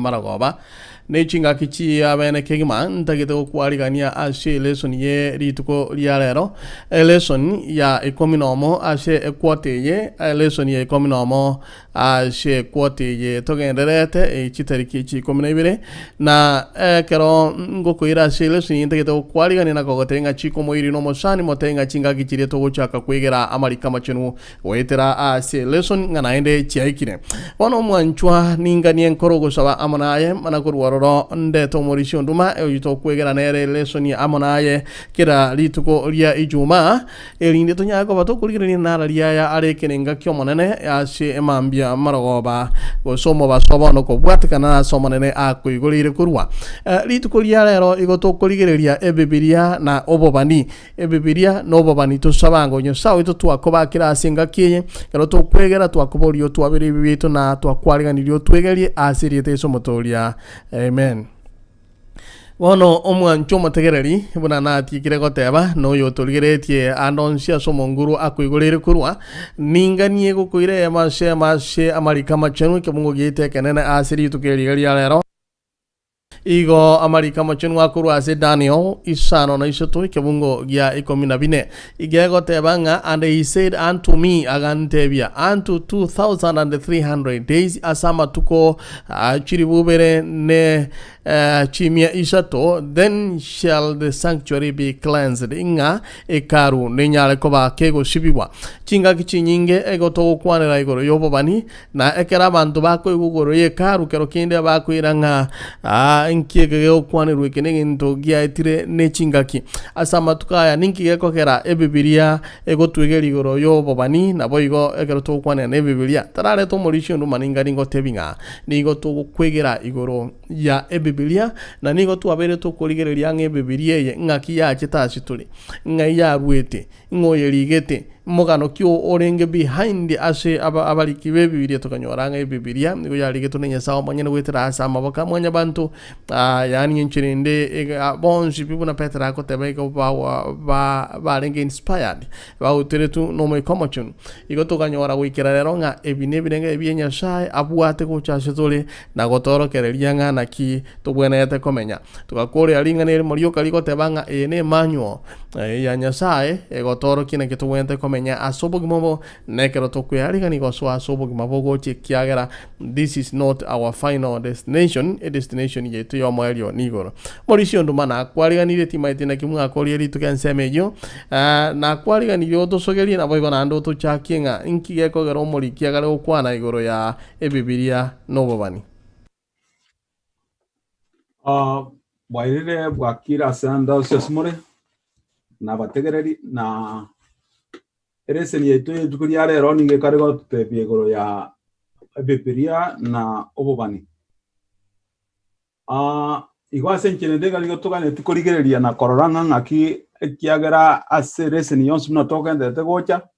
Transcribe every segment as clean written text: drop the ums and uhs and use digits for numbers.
maragoba ne chinga kichi abene kegima ntagito kwaligania ase lesson ye rituko liarero lesson ya ekominomo ase ekwote ye lesson ye ekominomo ase ekwote ye togenderete chitariki chi kominebire na kero ngokoira ase lesson ntagito kwaligania na kogotenga chiko moiri no mosani motenga chinga kichire to gochaka kwegera amarika machenu wetera ase lesson nganaende chiaikire wono mwanchwa ninganie nkorogo saba amonaye manakurwa nde to morisi Onduma eyito kwegera nere lesson ya amonaye kira lituko lia ijuma elinde to nyako bato kuligirani nara lia ya arekenenga kyo monene ase emambia marogoba go somo basoba no ko bwatikana somo nene akuigulire kurwa lituko lia lero igoto kuligireria ebibilia na obobani ebibilia no obobani to sabango nyo sawo ito twakoba kira asenga kiye kero to kwegera twakoborio twabiri bibitu na twakwaliganiryo twegerie asiriete somotoria amen. Wono omwancho motegereri buna nati kirego teba no yotoligeretie anonsia somonguru akuigulire kurwa ninganie gukuire mashe amarika machenu kemungo gite kenene asiri tukeri lero igo amarika machenu akuru ase Daniel isano na isoto kebungo gia 14 igego tebanga and he said unto me agantebia unto 2300 days asama tuko chiribubere ne chimia isato then shall the sanctuary be cleansed inga ekaru nenyale koba kego sibiwa chinga kichinyinge ego to kwanera igoro yobobani na ekera bantu bako igoro yekaru kero kinde bako iranga nkiege okwanirwe kenenge ntogia etire ne chingaki asama tukaya ninki kera ebibilia ego twegeri igoro yobobani na boigo egero to kwanera ne bibilia tarare to morisi Onduma ninga ningo tebinga nigo to kwegera igoro ya ebibilia na nigo tu abere to kuligereria nge bibilia ye ngaki ya chitashituli ngai ya ruete ngoyeligete mogano kyo orenge behind ase abaliki bebibilia tokanyoranga ebibilia nigo yaligete nenya sawo manyene wetera asa mabaka mwanya bantu yani nchirinde bonji pibu na petra ko tebeko ba renge inspired ba uteretu no me komochun igo tokanyora wikira rero nga ebinebirenge ebienya sai abuate ko chashituli na gotoro kereria nga na ki tobwenete komenya tukakore alinga ne morio kaliko tebanga ene manual ya nyasaye egotoro kine kitubwente komenya asobogimobo nekero tokuyalinga ni goswa asobogimobo chikiagera this is not our final destination a destination yetu yo moelio nigoro morisi Onduma na kwaliganire timaitina kimu akolieri tukensemejo na kwaliganire otosogeri na boigo na ndo to chakinga inkigeko gero morikiagara okwana igoro ya ebibilia nobobani Wairire bwakira sanda usiasumore na bategereri na ereseni yetu tukuri rero ninge karego tutebiegoro ya ebibilia na obobani igwase nkenende galigo tugane tukurigereria na kororanga ngaki ekiagera ase reseni yonsu na tokende tegocha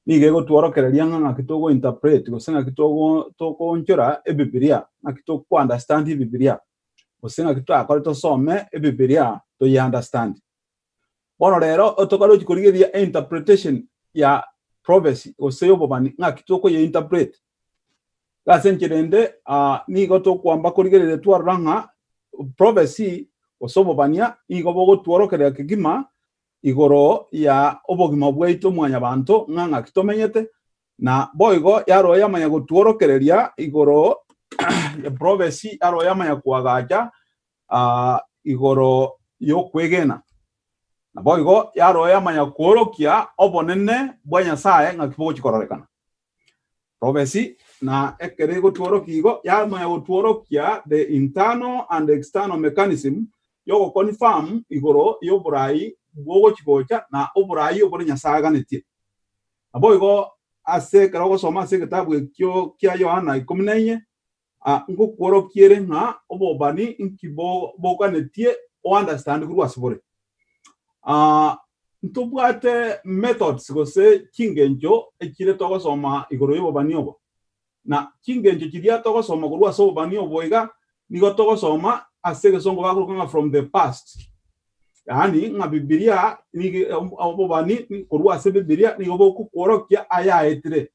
nige go tworokereria ngaki togo interpret gosenga kitogo toko nchora ebibilia nakitoko understand ebibilia osenga kitu akore to some ebibilia to you understand bono rero otokalo chikorigeria interpretation ya prophecy oseyo bobani ngakitoko ye interpret gasen kirende nigo to kwamba korigerere twaranga prophecy osobobania igo bogo tworokerea kigima igoro ya obogima bwaito mwanya bantu nganga kitomenyete na boigo yaro yamanya gutworokereria igoro ya prophecy yaro yamanya kwagaja igoro yo kwegena na boigo yaro yamanya kworokia obonene bwanya sae ngakibogo chikororekana prophecy na ekere gutworokia igo yamanya gutworokia the internal and external mechanism yo confirm igoro yo burai bogo chikocha na oburai obore nyasaga netie na boigo ase kero soma ase kitabu kyo kya Yohana 14 ngo kworokiere nga obobani inkibo boganetie o understand kurwa sibore ntubwate methods gose kingenjo ekire togo soma igoro yobobani obo na kingenjo kiria togo soma kurwa so obobani obo iga nigo togo soma ase gesongo bakuruka from the past yani nga bibilia ni obobani kurwa ase bibilia ni obo kworokia aya etire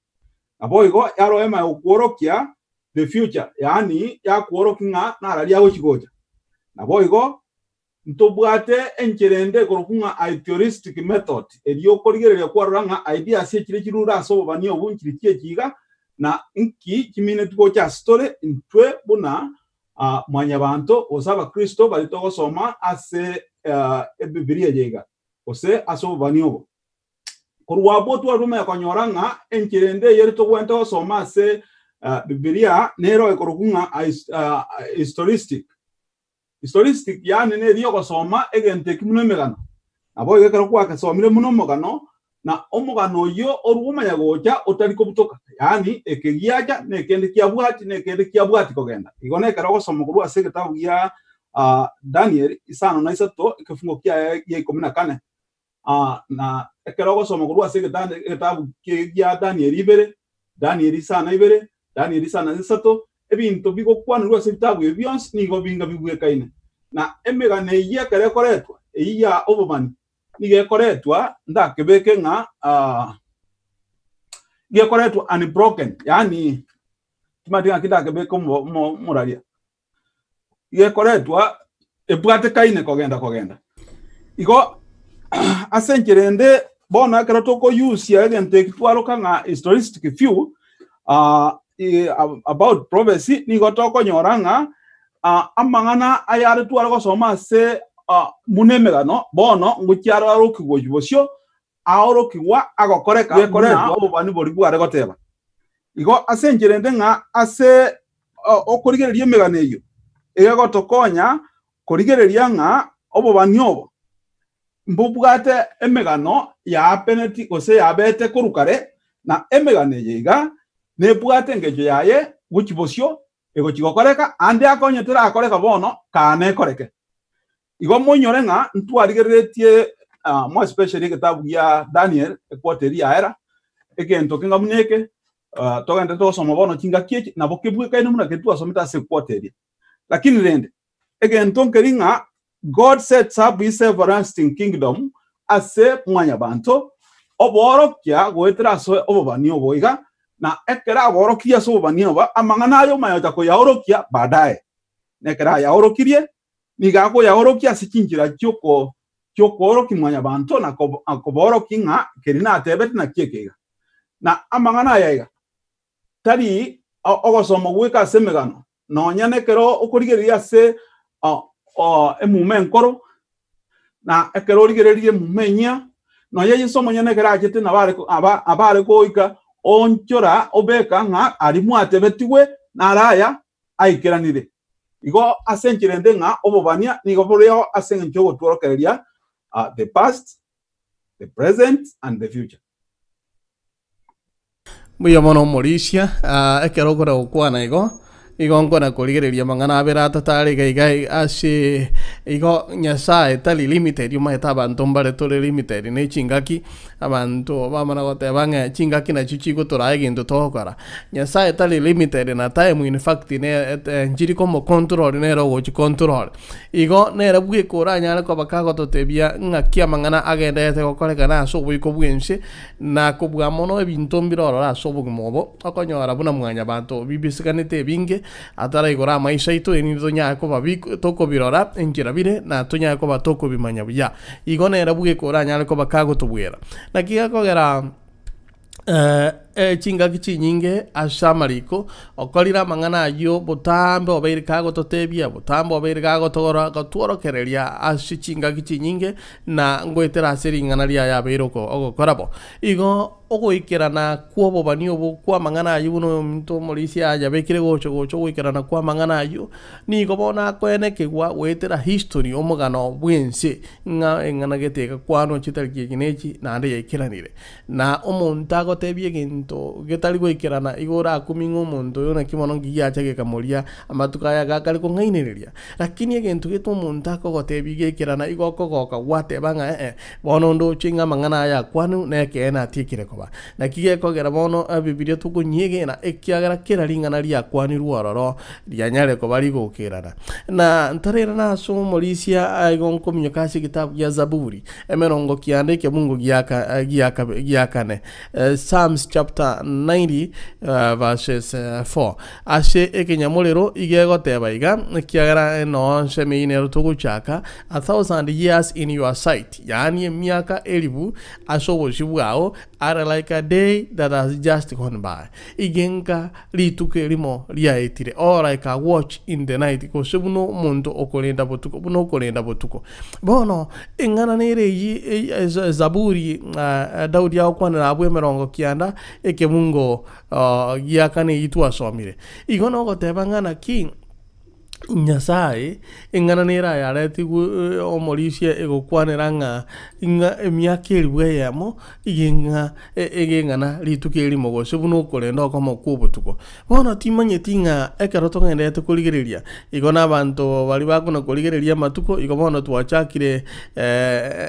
abo igo yaro ema kworokia the future yani ya kuorokinga na ralia gochigocha nabo igo ntobwate encherende korokunga idealistic method elio korigereria kwaranga idea se kire kirura so bani obunkiri kiga na inki kimine tugocha story intwe buna mwanya bantu osaba Kristo bali togo soma ase Biblia yega ose aso bani obo korwabo tu aruma yakonyoranga encherende yeri to gwento soma ase Biblia nero ekorokunga historistic yani ne dio gosoma egente kimuno megano abo igekero kwa kasomire muno mogano na omugano yo oruguma yagocha otariko butoka yani ekegiaja ne kende kiabwati kogenda igone kero gosoma kurwa ase gitabu ya Daniel isano na isato ikifungo kia 14 na ekero gosoma kurwa ase gitabu ya Daniel isana ibere Daniel isana isato ebinto bigo kwanurwa ase gitabu ebyons nigo binga bigwekaine na emegane ye kare koretwa iya obomani nige koretwa ndakebeke nga ge koretwa unbroken yani timatinga kidakebeke moralia ge koretwa ebwate kaine kogenda igo asencherende bona kero toko use ya gente kitwaro kanga historistic few about prophecy nigo toko nyoranga amangana ayare tuara go soma se munemegano bono ngukyaro arokigo jibosyo aorokiwa agokoreka yekoreka obani bori bware goteba igo asenjerende nga ase okorigereria megano eyo egego tokonya korigereria nga obobani obo mbubwate emegano ya penalty ose ya bete korukare na emegano yiga nebwate ngejo yaye gukibosyo ego chigokoreka ande akonyetera akoreka bono kane koreke igo monyore nga ntwarigeretie more especially kitabu ya Daniel ekwoteri era egento kinga muneke togende to somo bono kinga kiechi na bokebweka ino muna ketu asomita se kwoteri lakini rende egento nkeringa God sets up his everlasting kingdom ase mwanya banto oboro kya goetera so obobani oboiga na ekera borokia so banioba amangana ayo mayota ko yaorokia baadaye nekera yaorokirie nigago yaorokia sikinjira cyoko oroki mwanya banto na koboro kinga kerina atebet na kiekega na amangana yaiga tari ogosomo gweka semegano no nyanekero okorigeria se emume nkoro na ekero origererie mumenya no yeye somo nyanekera akete na abare koika onchora obeka nga alimu atebetiwe na araya aikiranire igo asenchirende nga obobania nigo boreo asencho gotworokereria the past, the present and the future. Muya mono Mauricia ekero kora okwana igo nkona korigereria mangana abera tatari gaigai ase igo nyasaye tali limited yuma etaba ntombare tole limited ne chingaki abantu bamana gotebanga chingaki na chichigo toraige ndo tokara nyasaye tali limited na time in fact ne njiri como control ne rogo chi control igo ne rabuge kora nyana ko bakago totebia ngakia mangana agenda ete gokoreka na so bwiko bwense na kubwa mono ebinto mbiroro ra so bugmobo akonyora buna mwanya bantu bibisikanete binge atara igora maisha itu eni tonya ko babiko toko birora enjira bire na tonya ko batoko bimanya buya igone erabuge ko ranya ko bakago tubwera nakiga ko gera chinga kichi nyinge ashamariko okolira mangana yo botambe obeire kago totebia botambe obeire kago togora gotworokereria asichinga kichi nyinge na ngoetera asiringana ria ya beiroko ogokorabo igo ogoikerana kuobo bani obo kwa mangana yuno mto Mauricia ya bekire gocho goikerana kwa mangana yu ni gobona kwene kegwa wetera history omugano bwense ngana geteka kwano chitariki kinechi na ande yekiranire na omuntu agotebie ginto getari goikerana igora kumingo omuntu yona kimono giyacha gekamoria amatukaya gakari ko ngainiriria lakini egintu gitu omuntu akogotebie gekirana igoko goka gwatebanga bono ndo chinga mangana ya kwanu nekena atikire koba na kige kogera bono Biblia tukunyiege na ekiagara kera ringana ria kwani ruororo ria nyare ko bari gukirana na ntarera na so Mauricia aigon kominyo kasi kitabu ya Zaburi emerongo kiandike Mungu giakane Psalms chapter chapter 90 verses 4 ase ekinyamuliro igegoteba iga kiagara no semeine rutuguchaka 1,000 years in your sight, yani miaka elibu asobosibwao are like a day that has just gone by. Igenga lituke limo liaitire, or like a watch in the night, kosebuno muntu okolenda botuko buno okolenda botuko bono ingana nere yi zaburi Daudi yakwana abwe merongo kianda ekemungo yakane yitu asomire igono goteba ngana ki Nyasaye ingana nera yareti omorisia egokwanera nga inga emyakeri bweyamo iginga egengana litukeri mogoso buno kolenda komo kubutuko bona timanye tinga ekeroto ngende tukuligereria igona abantu bali bakuna kuligereria matuko igobona twachakire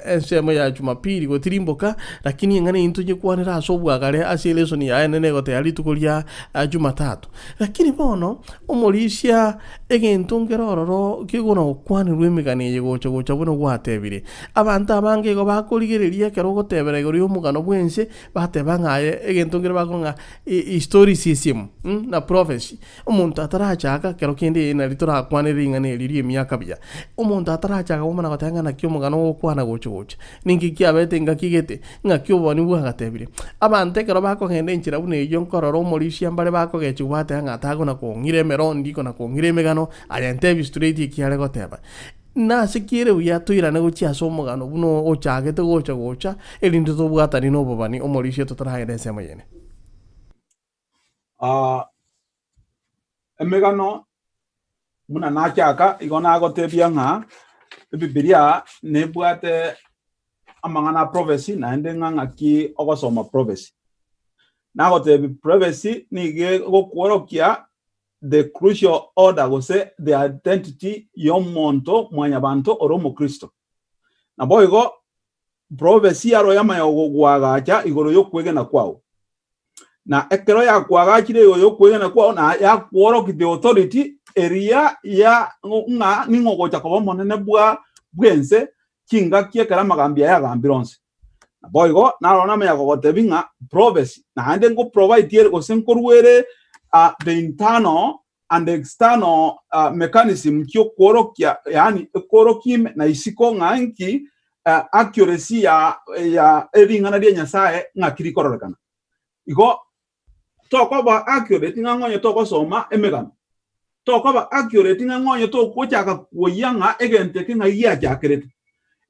ensemo ya Jumapili gotirimboka lakini ingana intunye kwanera asobwagare aseleso ni ya nene gote ali tukulia Jumatatu lakini bono omorisia ntungero kigona kwani rwemigani yegocha gocha buno gwatebire abantu abange go bakoligereria kero gotebere gori umugano bwense batebangaye egentungero bakonga historicism na prophecy umuntu atarachaka kero kindi na litora kwane ringane liri emyaka bya umuntu atarachaka umana gotanga na kyo mugano go kwana gocha gocha ningi kyabete ngakigete ngakyo boni bwagatebire abantu kero bakogende nchira buno eyo nkororo umorisia mbale bakogecha gwatanga atago na kongire merondi kona kongire megano ayante straight kiale goteba na sikire uya tuirane guchia somogano buno ochagete gocha elindu to bwatani no bobani omorisia totaragene sema yene emegano muna nachaka igona gotebia nga Biblia ne bwate amangana prophecy na ndenga ngaki ogosoma prophecy na gotebi prophecy nige gokworokia the crucial order go say the identity yomonto mwanyabanto oromo Kristo na boigo prophecy aro yama yogwagacha igoro yokwege na kwao na ekero ya kwagachire yokwege na kwao na ya kworo ki the authority area ya nga ningogocha ko monene bwa bwense kinga kiekera magambia ya gambironse na boigo na rona me yagotebinga prophecy na ande ngo provide here go senkorwere the internal and the external mechanism kyo korokia yani korokim na isiko nganki accuracy ya eringana dia Nyasaye ngakiri kororekana igo toko ba accurate ngangonye toko soma emegano toko ba accurate ngangonye to kochaka koyanga egente kinga ya jakrete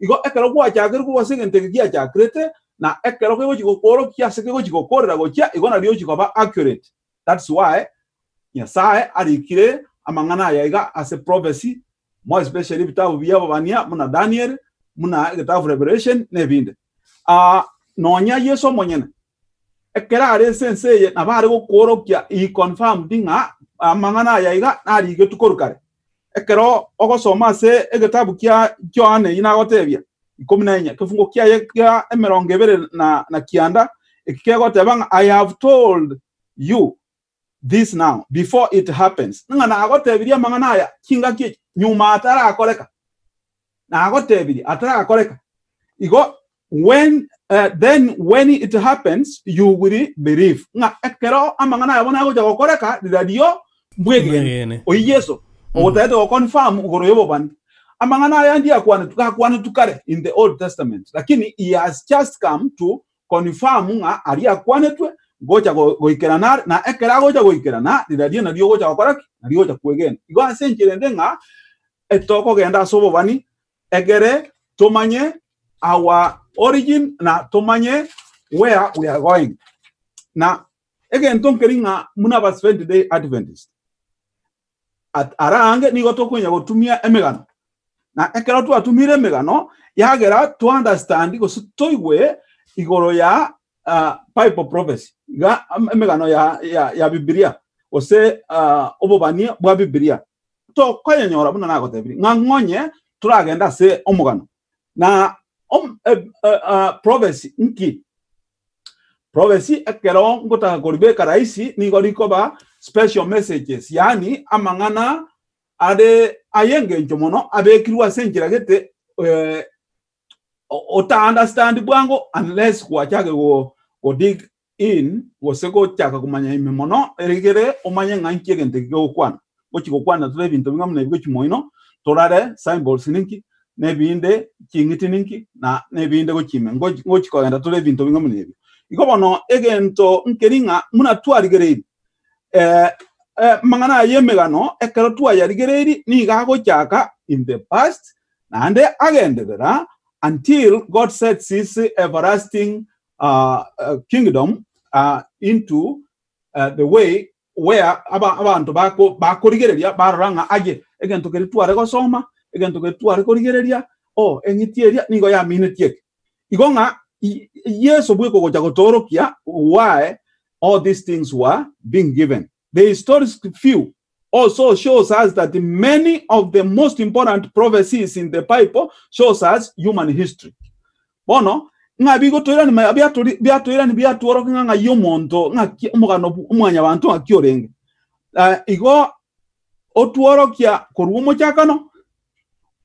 igo ekero kwa jakere ko wasegente kia jakrete na ekero ko jiko korokia seke ko jiko korera gocha igo na dio jiko ba accurate. That's why Nyasaye arikire amangana yaiga as a prophecy, more especially bitabu byabania muna Daniel muna bitabu Revelation nebinde nonya Yesu monyene ekera are sense na bare go korokya I confirm dinga amangana yaiga arige tukorukare ekero ogosoma se egitabu kya Johane ina gotebia 14 kifungo kya emerongevere na kianda ekikego tebanga I have told you this now before it happens ngana agotebiria mangana ya kinga ki nyuma atara akoreka na agotebiria atara akoreka igo then when it happens you will believe nga ekero amangana ya bona agoja gokoreka radio mbwegene o Yesu o tato confirm ugoro yobo ban amangana ya ndia kwana tukare in the Old Testament lakini he has just come to confirm nga aria kwanetwe gocha goikerana na ekera gocha goikerana diradia na dio gocha gokoraki na dio gocha kwegen igo asenchire ndenga etoko genda sobo bani egere tomanye our origin na tomanye where we are going na again tonkeringa muna bas 20 day Adventist at arange ni gotokunya gotumia emegano na ekera tu atumire emegano yagera to understand go toigwe igoro ya pipe of prophecy ga emegano ya Biblia ose obobani bwa Biblia to kwanyora buna na gotebiri ngangonye turagenda se omugano na prophecy nki prophecy ekero ngota goribeka raisi ni goriko ba special messages yani amangana ade ayenge njomono abekirwa senjira gete ota understand bwango unless kwa chage go dig in wasego chaka kumanya imemono erigere omanye ngankie gente gokwana gochigokwana tule bintu bingamne bigochimoino torare symbols ninki ne binde chingiti ninki ne binde gochime ngochikoenda tule bintu bingamne ikobono egento nkeringa muna twarigere mangana yemegano ekero twayarigere ni gago chaka in the past and agendera until God sets his everlasting kingdom into the way where abantu bakorigereria baranga aje egento keri tware gosoma egento keri tware korigereria engitieria nigo ya minetiek igonga yeso bweko gocha gotorokia why all these things were being given. The historical view also shows us that many of the most important prophecies in the Bible shows us human history. Bono ngabigo toira ni biatoira ni biatuoro nga yomonto nga umugano umwanya bantu akiorenge igo otuoro kia korumo chakano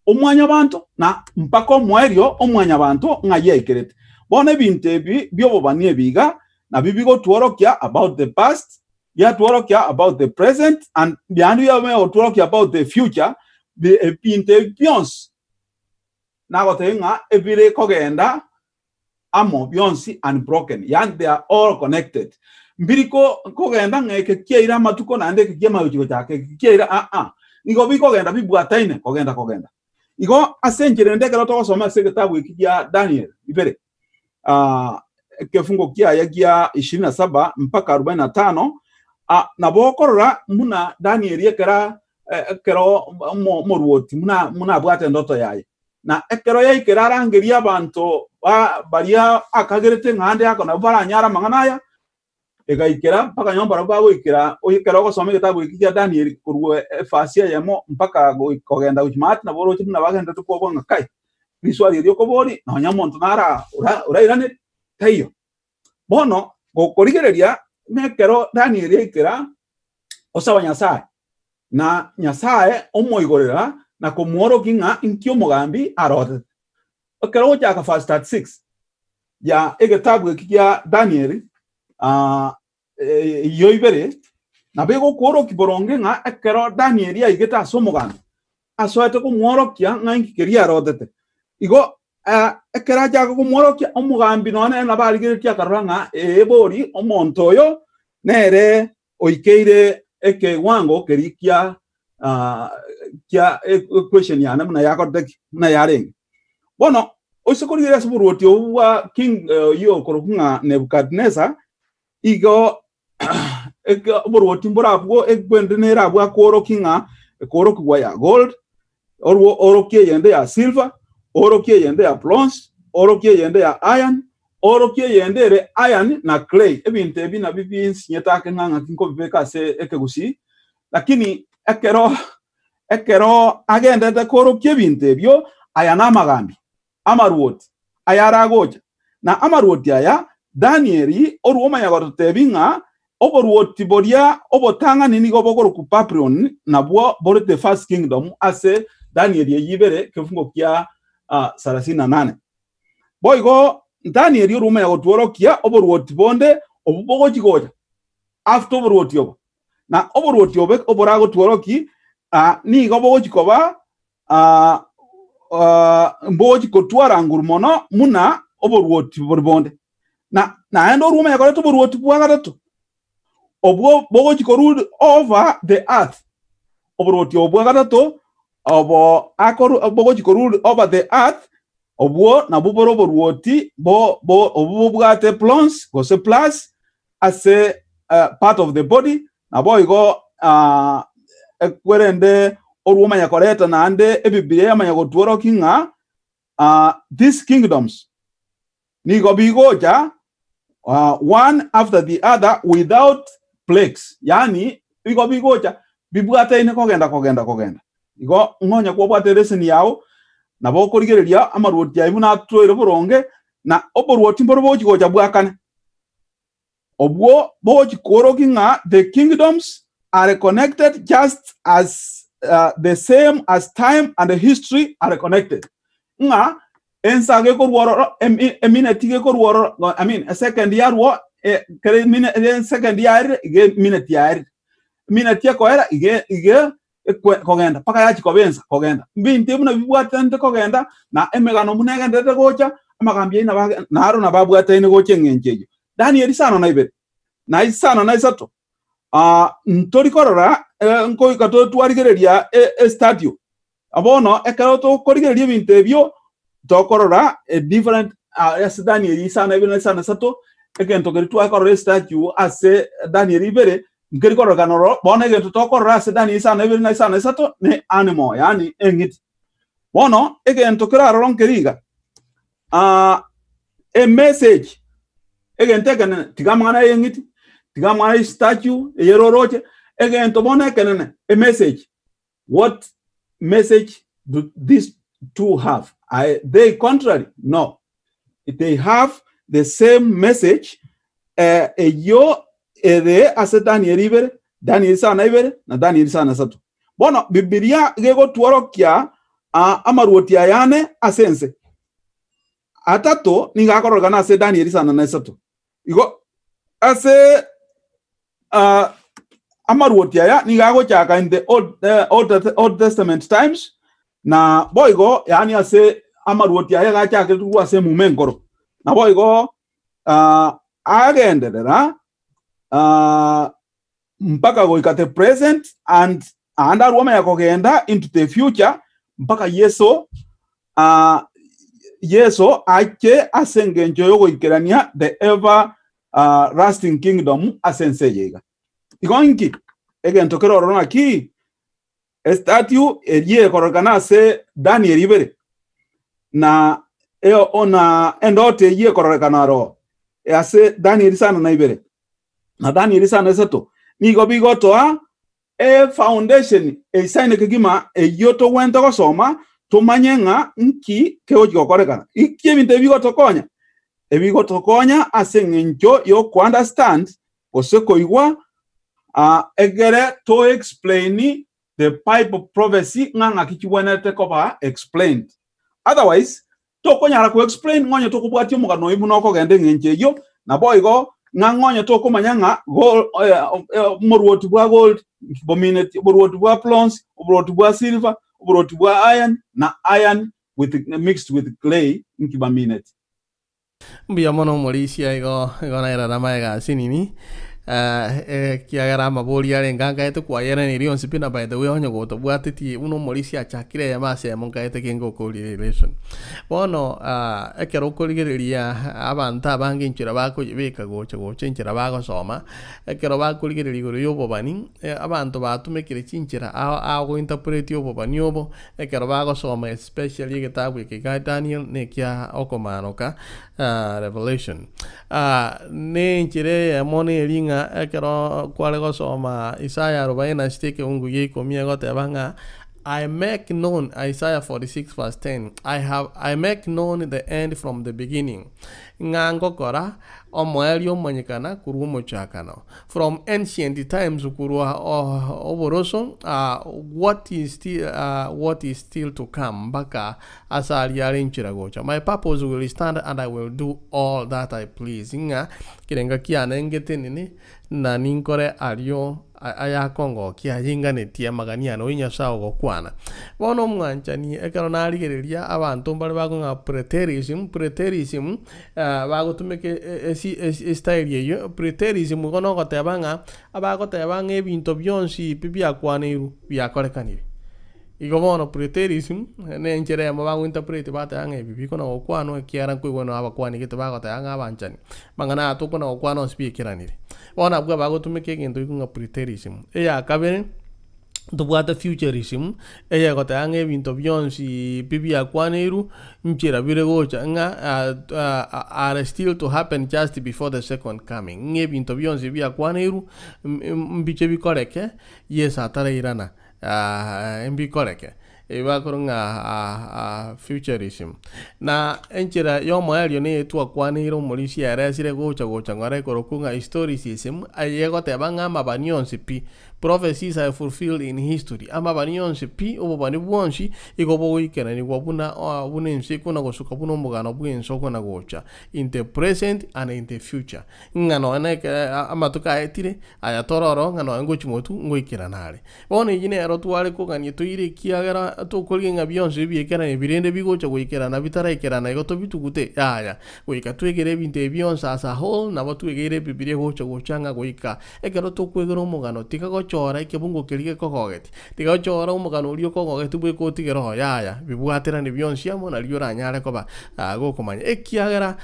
umwanya bantu na mpako mwerio umwanya bantu nga yekerete bono bintebi byobo banie biga na bibigo tuoro kia about the past ya tuoro kia about the present and biandu ya me tuoro kia about the future the pintebions na gotenga ebire kogenda amo bionsi unbroken yani they are all connected mbiriko kogenda ngeke kieira matuko na ndeke kiema uchigo chake kieira igo biko genda bibwataine kogenda igo asenjere ndeke roto soma sekitabu ikija Daniel ibere kefungo kia yagia 27 mpaka 45 na bokorora muna Daniel yekera kero moruoti muna bwate ndoto yaye na ekero yekera rangeria abantu baria akagerete ngande yako na baranyara manganaya egaikera mpaka nyomba bago ikera oyekera gosoma gitabu ikija Daniel kurwe fasia yemo mpaka kogenda uchimati na boro chimna bagenda tukobonga kai biswali ryo kobori na nyamonto nara urairane tayo bono gokorigereria mekero Daniel yekera osaba nyasaye na nyasaye omoigorera na komoro kinga inkyo mugambi arote okero chaka first at 6 ya egetabu ekija Daniel yoibere na bego koro kiboronge nga ekero Daniel ya igeta somugambi asoete ko mworo kya nga inkikeria arote igo ekera chaka ko mworo kya omugambi none na barigere kya karanga ebori omontoyo nere oikeire eke wango kerikia kia question ya namna yako deki na yareng bono osekorire suburuoti wa king yo korokunga Nebukadnezar igo ego buruoti mborabwo egwendenera bwa koro kinga koro kwa ya gold oro kie yende ya silver oro kie yende ya bronze oro kie yende ya iron oro kie yende iron na clay ebinte bina bibins nyetake nganga kinko bibeka se ekegusi lakini ekero agenda de koro kebinte byo aya na magambi amaruoti ayara goja na amaruoti aya Danieli oruoma ya gotebinga oboruoti boria obotanga nini gobogoro ku Papillon na bwo bore the first kingdom ase Danieli yibere kefungo kia 38 boigo Danieli oruoma ya gotworokia oboruoti bonde obubogo chigoja after oboruoti obo na oboruoti obe oborago tworoki ni gobo chikoba mboji kotwara ngurmono muna oboruoti borbonde na endo rume yakore to boruoti bwagarato obwo bogo chikorud over the earth oboruoti obwagarato obo akoru bogo chikorud over the earth obwo na buboro boruoti obo bwate plons go se plus as a part of the body na boy go ekwerende oruoma yakoreta na ande ebibire yamanya gotworo kinga these kingdoms ni go bigoja one after the other without plagues yani igo bigoja bibwata ine kogenda igo ngonya kwa bwate lesson yawo na bokorigereria amaruoti yaimo na twere boronge na oboruoti mboro chigoja bwakane obwo chikoro kinga the kingdoms are connected just as the same as time and the history are connected. Nga ensage ko woro eminati ko woro I mean a second year wo kare minute second yari ige minute yari minute ya koera ige kogenda paka yachi kobenza kogenda mbinte buna bibwatende kogenda na emegano munega ndete gocha amagambi na aro na babwata ine goche ngenjeyo Daniel sana na ibere na isana na isato ntori korora nko ikato twarigereria stadio abono ekaro to korigereria binte ebyo to korora different as Daniel isana ibere sana sato ekento keri twakorora stadio ase Daniel ibere ngeri korora kanoro bono egento to korora ase Daniel isana ibere na isana sato ne animal yani engit bono egento kera ronkeriga a message egente kana tigamana engit tigamana statue yeroroche egento bona kenene a message. What message do these two have? Are they contrary? No, they have the same message. Yo de ase Daniel ibere Daniel sana ibere na Daniel sana sato bono Biblia gego tuorokia amaruoti ayane asense atato ninga korogana ase Daniel sana na sato igo ase amaruoti aya ninga go chaka in the Old Testament times na boigo yani ase amaruoti aya ga chaka tu ase mumengoro na boigo agendera mpaka go ikate present and Roma ya kogenda into the future mpaka Yeso ake asengenjo yogo ikerania the ever lasting kingdom asense yega igonki egento kero rona ki statue erie korogana se Daniel ibere na ona endote ye korogana ro ase Daniel sana na ibere na Daniel sana sato nigo bigoto foundation sign kegima yoto wento go soma to manyenga nki keojo korekana iki binte bigoto konya ebigoto konya asengenjo yo ko understand oseko igwa egere to explain the pipe of prophecy nganga kichibwana tekoba explained. Otherwise to konya ra ko explain ngonyo to kubwati mugano ibuno ko gende ngenjeyo na boygo ngangonyo to kumanyanga gold moruoti bwa gold bominate moruoti bwa plons moruoti bwa silver moruoti bwa iron na iron mixed with clay nkibaminate mbia mono morisia igo na era ramaega sinini kiagara mabori ale nganga eto kwa yera ni rion sipina by the way onyo go to bwatiti uno morisia chakire ya mase monka ete kengo ko relation bono ekero ko ligeria abanta banginchira bako yibeka gocha chinchira bago soma ekero bako ligeria go yobo bani abantu batumekire chinchira ago interpret yobo bani yobo ekero bago soma especially getabu ke Daniel ne kya okomanoka revelation ne nchire mone linga ekero kwalego soma Isaiah 46 ungu yiko miego tebanga I make known Isaiah 46 verse 10 I make known the end from the beginning ngango kora omoelio manyikana kurumo chakano from ancient times kurua oboroso what is still to come baka asali arinchira gocha my purpose will stand and I will do all that I please inga kirenga kiana ngetenini na ninkore alio aya kongo kia yinga netia magania no inya sao go kwana bono mwanchani ekero narigereria abantu mbale bago preterism bago tumeke style yo preterism gono gotebanga abago tebanga ebinto byonsi bibya kwaniru byakorekanire igo bono preterism ne njere mabago interpret batanga ebibi kono kwano ekiara kwigono abakwani gete bago tanga abanchani mangana atukono kwano speakeranire ona bwa bago tumeke gento ikunga preterism eya kabere tubwata futurism eya gotanga ebinto byonsi bibya kwaniru nchira bire gocha nga are still to happen just before the second coming ngebinto byonsi bibya kwaniru mbiche bikoreke yesa tarairana mbikoreke ebakorunga futurism na enchira yomo elio ne tu akwaniro molisia resire gocha ngare korokunga historicism ayego tebanga mabanionsi pi prophecies are fulfilled in history ama bani yonse pi obo bani bwonshi igobo wikera ni gwabuna bune nsiku na gosuka buno mugano bwensoko na gocha in the present and in the future ngano ene amatuka etire aya tororo ngano ngochimotu ngoikera nare bono yine ero tware kuganie tuire kiagera tukolinga byonse byekera ebirende bigocha goikera na bitaraikera na igoto bitugute yaya goika twegere binte byonse as a whole na batwegere bibirie gocha gochanga goika ekero tukwegera omugano tikagochora ikebungo kerige kokogeti tikagochora omugano urio kokogeti bweko tigero yaya bibwatera ni byonse amo na liora nyare koba gokomanya ekiagera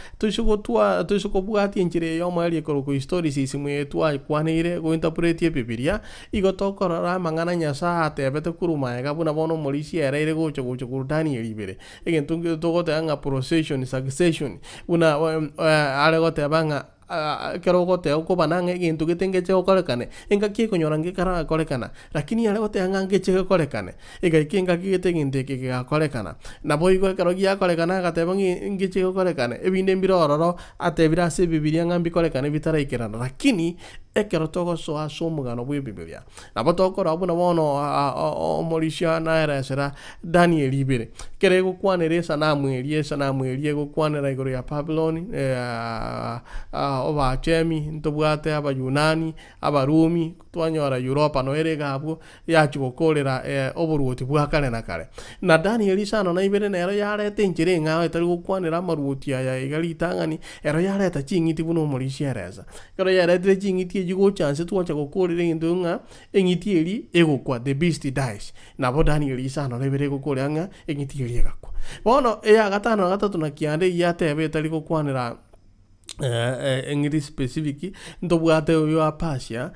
tushukobwati enchire yo mali ekoro stories isimwe twa kwanire go interprete bibiria igotokorora mangana nyasa atebete kuruma egabuna bono molisi ereire gocho ku Daniel ibere egentunge togote anga procession succession una ale gote banga kero gote uko bananga egintu gitengeche okorekane enga kikonyora ngikara korekana lakini ale gote anga ngeche korekane ega ikinga kigete ginteke gakorekana nabo igo kero gia korekana gateba ngeche korekane ebinde mbirororo atebira se bibiria ngambi korekane bitara ikirana lakini ekero togo so asomugano bwe bibiria nabo tokora abuna bono omorisha na eresera Daniel ibere kere gukwanere sanamu erie gukwanera igoro ya Babylon oba chemi ntobwate abayunani abarumi twanyora Europa no erega abo yachigokorera oburuoti bwakare na kare na Daniel sano na ibere nero yarete injire ngawe etari gukwanera maruoti aya igalitangani ero yareta chingiti buno morisha ereza kero yarete chingiti jigo chance tuacha gokorera indunga engitieri egokwa the beast dies nabo Daniel sano na ibere gokoranga engitieri egakwa bono ya gatatu na kiande yatebe etari gukwanera engiri specific ndobwate yo apasia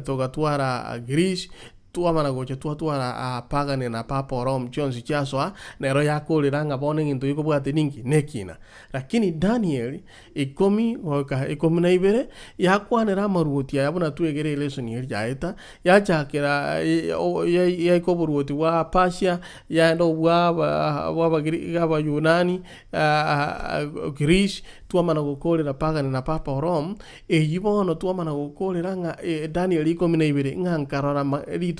togatwara Greece tuamana goche twatwara pagane na papa Rome Jones chaswa nero yakoliranga bone ngintu yuko bwate ningi nekina lakini Daniel ikomi na ibere yakwanera maruoti yabona twegere lesson yaita yachakera yaikoburuoti wa Persia ya ndo wa Yunani Greece tuamana gokolera pagane na papa Rome yibono tuamana gokolera Daniel ikomi na ibere ngankarora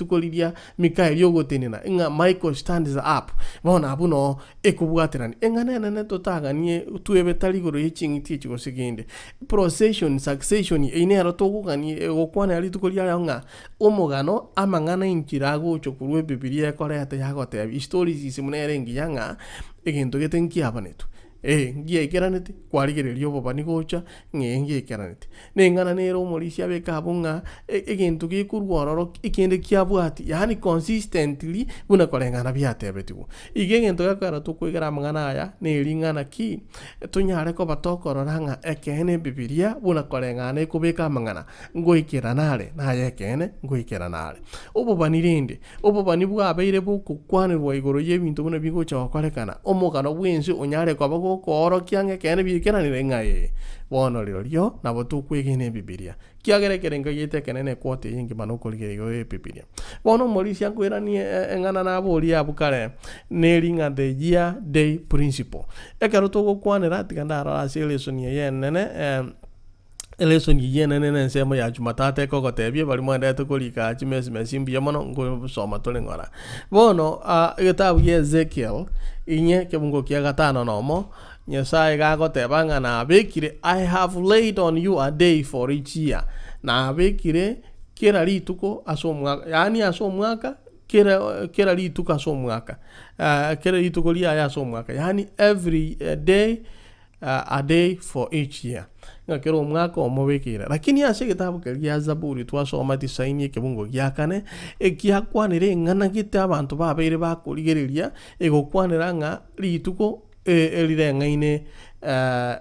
tukolidia Mikael yogotenena nga Michael stands up bona abuno ekubwaterani engana na totaganie tuebe taligoro yechingiti chiko segende procession succession inero togugani gokwana ali tukolia nga omugano amangana inchirago chokurwe bibilia korete yagote stories simunere ngiyanga egento getenki abanetu ngiye keranete kwarigererio bobani gocha ngiye keranete nengana nero molisia bekabunga egintu gikurwororo ikende kiabwati yani consistently buna korengana byatebetigo igegento gakara tukwegera mangana aya neringana ki tunyare ko batokororanga ekene bibilia buna korengana ikubeka mangana ngoikeranare na yekene ngoikeranare obobanirinde obobani bwabeire bukukwanirwa igoro yebintu buna bigocha wakorekana omugano bwensi onyare kwa koro kiange kene bikera ni rengaye bono lyo nabo tukwegene bibilia kiagere nga yete kenene kwote yingi manoko ligero bibilia bono molisia kwera ni engana na boli abukare neringa the year day principle ekero to gokwanera tigandara aselesoni yenene election yenene nsema ya Jumatatu kokotebye bali mwenda tukolika chimesi yamono ngo soma tolengora bono getabu ye Ezekiel inye kebungo kia gatano nomo Nyasaye gagotebanga na abekire I have laid on you a day for each year na abekire kera lituko asomwaka yani asomwaka kera lituko asomwaka kera lituko lia ya asomwaka yani every day a day for each year ngakero mwaka omobekira lakini ase gitabu kelia Zaburi twasoma tisaini kebungo gyakane ekiakwanire ngana gite abantu babeire bakurigereria egokwanira nga lituko elirengaine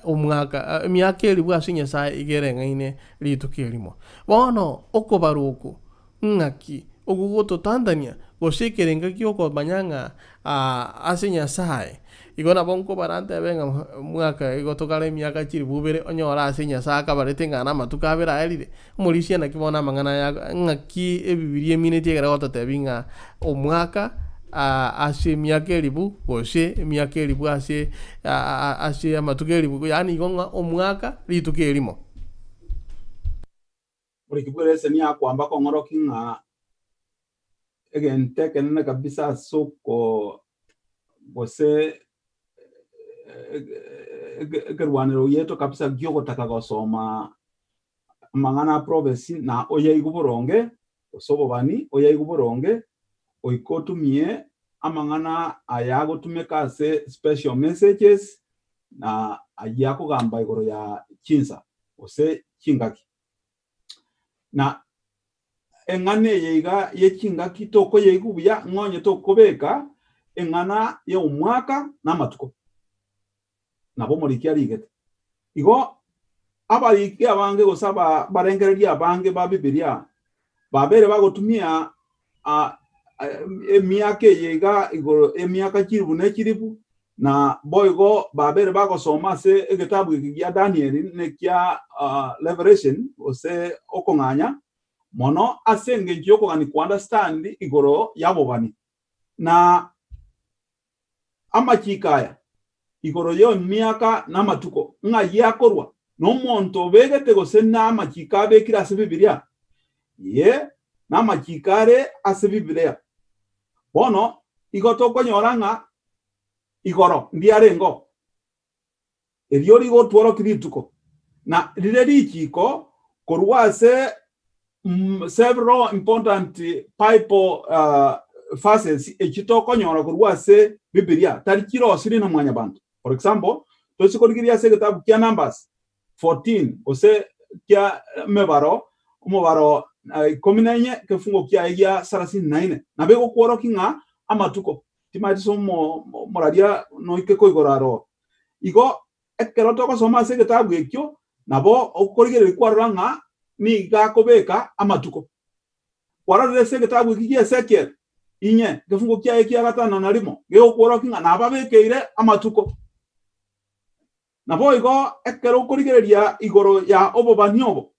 omwaka myaka eri bwasinya sa igerengaine lituko elimo bono okobaruko ngaki ogugoto Tanzania gosekerenga kioko manyanga asinya sae igona bonko barante benga mwaka igotokale myaka chiri bubere onyora asinya saka baretenga na matukabera elire mulisia na kibona mangana ya ngaki ebibirie minute egera gototebinga omwaka ase myaka elibu gose myaka elibu ase amatuka elibu yani igonga omwaka lituko elimo uri kibwere se ni akwamba ko ngoroki nga again teken na kabisa soko bose gerwanero yeto kabisa gyogo takagosoma mangana province na oye iguboronge osobo bani oye iguboronge oikotumie amangana ayago tumeka se special messages na ayako gamba igoro ya chinsa ose chingaki na engane yeiga yechingaki toko yeigubuya ngonye toko beka engana ye umwaka na matuko nabo murikia rigete igo abariki abange gosaba barengereria abange ba Biblia babere bagotumia emiaka yeiga igoro emiaka kiribu ne kiribu na boigo babere bagosoma se egetabu gya Daniel ne kya Revelation ose okonganya mono asenge joko gani ku understand igoro yabo bani na amachikaya igoro yo miaka na matuko nga yakorwa no monto begete gose na amachika bekira ase Biblia ye na amachikare ase Biblia bono igoto konyoranga igoro ndiarengo eriori go tworo kirituko na rireri chiko korwase several important pipe phases echitoko nyora korwase Biblia tarikiro siri na mwanya bantu for example to sikorigiria se kitabu kya Numbers 14 ose kya umubaro kominanye kefungo kya ya 39 na bego kworo kinga amatuko timati somo moradia no ikeko igoraro igo ekero toko soma se kitabu ekyo nabo okorigere kwaranga ni gakobeka amatuko warare se kitabu ikiye Ezekiel inye kefungo kya ekia gatano na limo geo kworo kinga nababekeire amatuko nabo igo ekero okorigereria igoro ya obobaniobo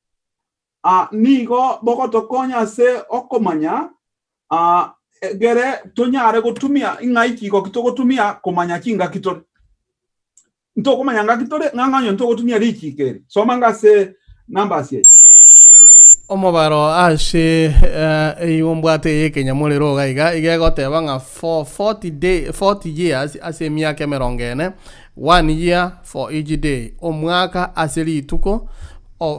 nigo boko tokonya se okomanya gere tonyare gotumia ingaiki go kitogotumia komanya kinga kitore ntoko manya ngakitore nganganyo ntoko tumia riki kere somanga se Numbers ye omobaro ashe eyombwate yekenya mulero gaiga igegoteba nga for 40 years ase miaka merongene 1 year for each day omwaka aseri tuko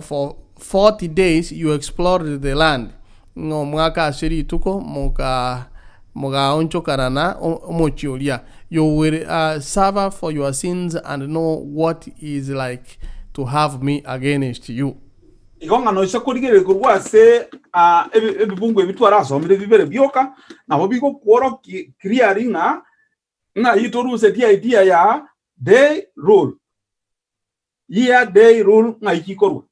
for 40 days you explored the land no mwaka aseri tuko moga oncho karana mochiolia you will suffer for your sins and know what is like to have me against you igonga no isakurigere kurwase ebibungu ebitwara asomire bibere byoka nabo bigo kworo clearinga na yitoruse the idea ya day rule year day rule nga ikikorwa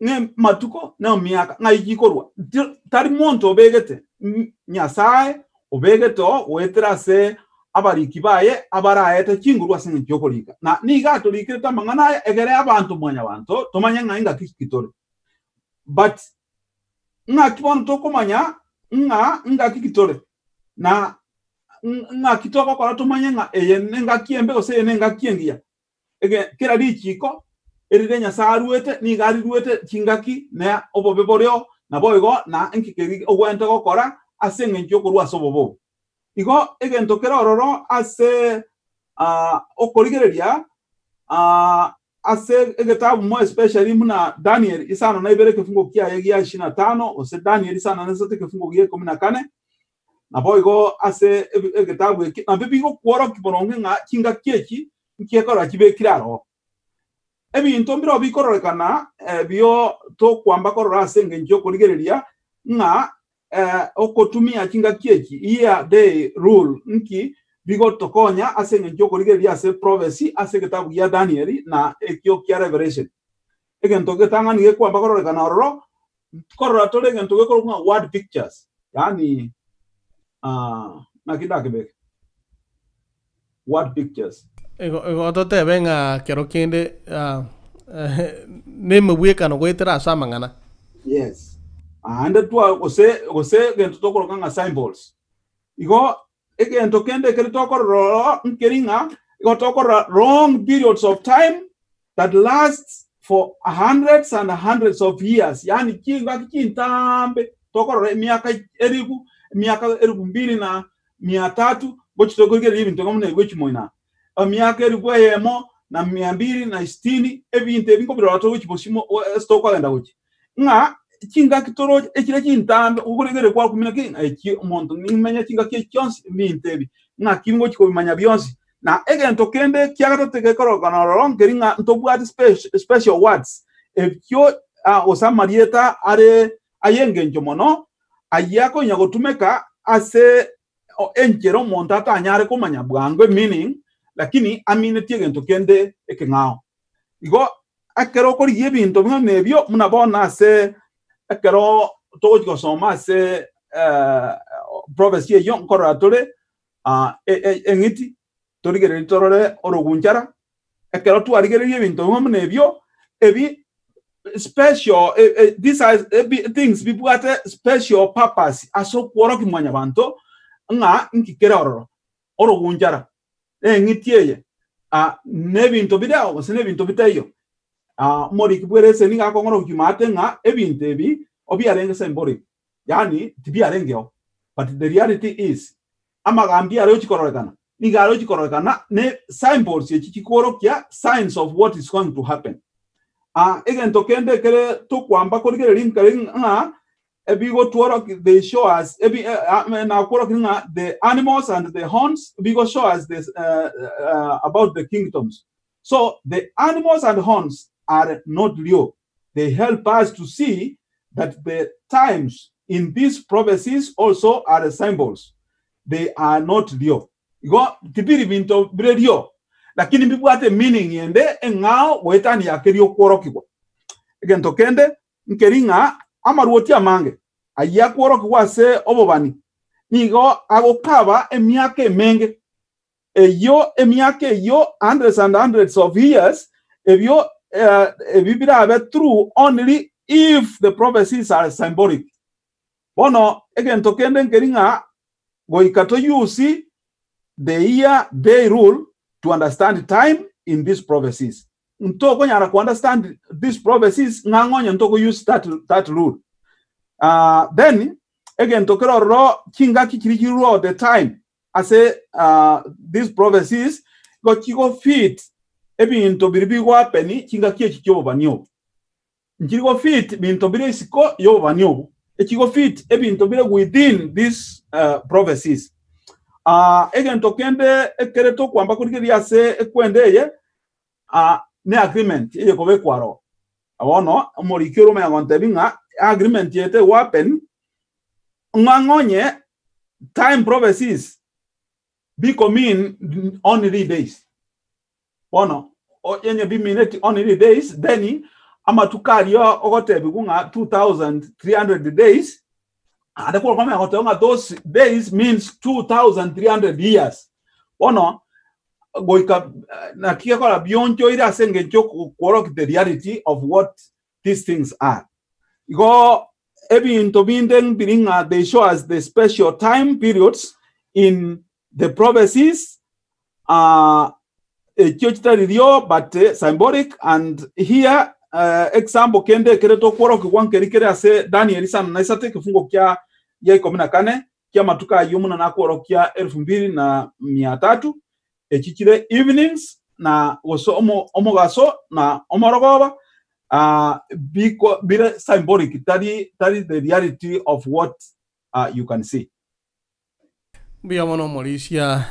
ne matuko na miaka nga ikikorwa tari monto begete nyasaye obegeto wetrase abariki baye abaraete kingurwa singe cyokorika na niga turikireta mangana egere abantu mwanya bantu tomanya nga kikitore but nga kibon to komanya nga kikitore na nga kitoko kwa tomanya nga nga kiembe ose nga kiengia ege kera dichiko eridenya saruete niga ruete kingaki na obobeboryo na boigo na enkikeri ogwente gokora asenge cyokorwa sobobo igo egento kerororo ase okorigereria ase egetabu mo especially muna Daniel isana na ibere kefungo kia ya 25 ose Daniel isana na sote kefungo ya 14 na boigo ase egetabu na bibigo kworo kiboronge nga kinga kieki nkiekora kibe kiraro ebintu mbiro bikororekana bio to kwamba korora ase ngenjo korigereria nga okotumia kinga kieki year day rule nki bigo tokonya ase ngenjo korigereria ase prophecy ase kitabu ya Daniel na ekyo kya Revelation egento getanga ni kwamba kororekana ororo korora tole gento gekorwa word pictures yani na kidakebe word pictures ego tote venga kero kende neme weka no gwetera samangana yes and twa ose gento tokoro nga symbols igo egento kende kere tokoro nkeringa igo tokoro long periods of time that lasts for hundreds and hundreds of years, yani kinga kintambe tokoro miaka eribu 2300 gochi tokogere ibintu ngamune gochi moina miaka eribu yemo na 260 ebinte binko birato gochi bosimo stoko agenda gochi nga kinga kitoro ekire kintambe ugoregere kwa kumina ki umuntu nimenya kinga kyonsi bintebi nga kingo kikobimanya byonsi na egento kende kiagato tegekoro kanoro ngeringa ntobwati special words ebyo osamarieta are ayengenjo mono ayako nyagotumeka ase enjero montata anyare kumanya bwangwe meaning lakini amine tiegento kende ekengao igo akero kori yebinto nebyo munabona ase akero togo soma ase prophecy yo nkoratore engiti torigere litorore orogunjara ekero tuarigere ibintu bimwe nebyo ebi special these are things bibwate special purpose aso kworo kimwanya bantu nga nkikera orogunjara engitiye nebintu bidao se nebintu bitayo mori kibwerese ni gako ngoro kimate nga ebintu ebi obi arenge symbolic yani tibi arengeo but the reality is amagambi ari chikororekana nigaro chikororekana ne symbols yechikworo kya signs of what is going to happen egento kende kere to kwamba korigere linkering ebigo tuoro they show us na kworo kinga the animals and the horns bigo show us this about the kingdoms. So the animals and horns are not real. They help us to see that the times in these prophecies also are the symbols. They are not real. Go tibiri binto bredio lakini bibwate meaning yende engao wetani yakerio kworokiwa egento kende nkeringa amaruoti amange aya kworokiwa se obobani nigo agokaba emiake menge emiake yo hundreds and hundreds of years ebyo ebibira abe true only if the prophecies are symbolic. Bono egento kende nkeringa goikato yusi the year they rule to understand time in these prophecies. Ntoko nyara to understand these prophecies ngangonya ntoko use that rule. Then again tokero ro kinga kikirikiru the time ase these prophecies go kiko fit ebi into biribigwa peni kinga kie kikyo banyo. Nkiko fit binto bire siko yo banyo. Ekiko fit ebi into bire within these prophecies. Again tokende ekereto kwamba kurigeri ase ekwendeye ne agreement ye kobe kwaro abono morikero me agontebinga agreement yete wapen ngangonye time prophecies biko mean only days bono o yenye bi minute only days then amatukario ogotebigunga 2300 days. And those days means 2,300 years. Ono goika na kia kola bioncho ira senge choku korok the reality of what these things are. Go ebi into binden biringa they show us the special time periods in the prophecies. But symbolic, and here example kende kereto kworo kwan kerikere ase Daniel san na isate kifungo kya ya 14 kya matuka yumuna na kworo kya 2300 echichire evenings na oso omogaso na omorogoba biko bire symbolic that is the reality of what you can see. Biamono Mauricia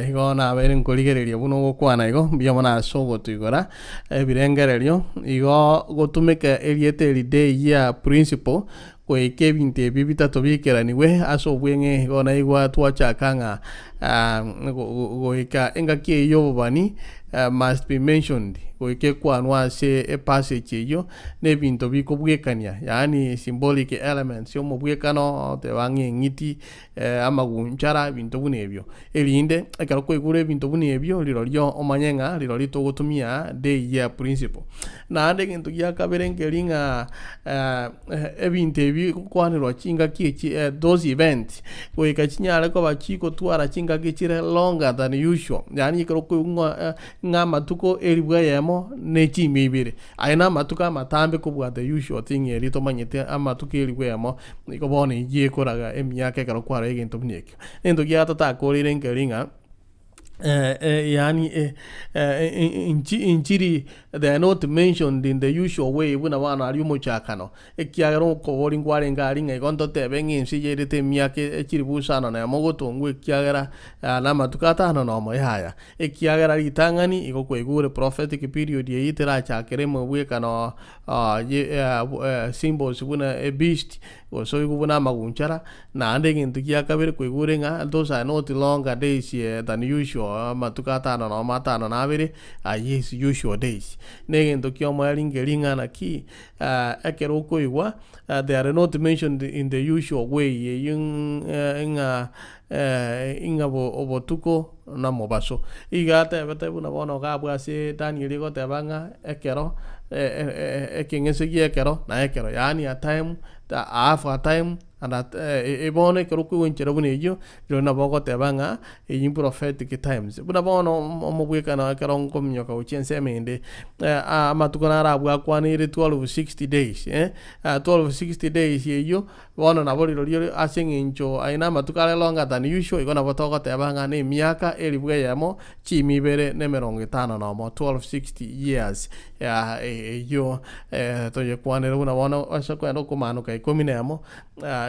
igona beren koligererio buno gokwana igo biamona sobo tuigora birengererio igo gotumeka eliete day ya principle ko ekebinte bibita tobikera niwe aso bwenge igona igwa twachakanga goika engaki yo bani must be mentioned goike kwanwa se a passage yo ne binto biko bwekania yani symbolic elements yo mobwekano te bangi ngiti amagunchara binto bunebyo elinde akaro ko igure binto bunebyo lirorio omanyenga lirorito gotumia day ya principle na ande gintu ya kaberengeringa ebinte bi kwanirwa chinga kichi those events we kachinyale ko bachiko twara chinga kichire longer than usual yani kero ko nga matuko eribwa yemo ne chimibire aina matuka matambe ko bwa the usual thing eri to manyete amatuko eribwa yemo ko bone ye koraga emyake kero kwara eginto bnyeke endo giata ta korire ngelinga yani inchiri they are not mentioned in the usual way buna wana ali muchakano ekiagero ko boring kware ngari ngai gonto tebe nginsi yerete miake echiri busana na mogotongu ekiagera na matukata no mo yaya ekiagera litangani iko kwegure prophetic period ye itera chakere mo bwekano symbols buna a beast so igubuna magunchara na ande gintu kiakabere kwegure nga those are not longer days than usual matukata no matano na abere yes usual days negento kiomo yalingelinga na ki ekero koiwa they are not mentioned in the usual way inga obotuko na mobaso igata bete buna bono gabwa se Daniel go tebanga ekero ekengese ekero na ekero yani a time a time and at ebone kero ku wenchero bunejo na bogo tebanga prophetic times buna bono omubweka na kero nkomnyoka uchense mende amatukana rabwa kwanire 1260 days 1260 days yeyo bono na boliro lyo asengencho aina matukale longer than usual igona botogo tebanga ne miaka eribwe yamo chimibere ne 50 no mo 1260 years yo to kwanire buna bono asakwendo kumano kai kominemo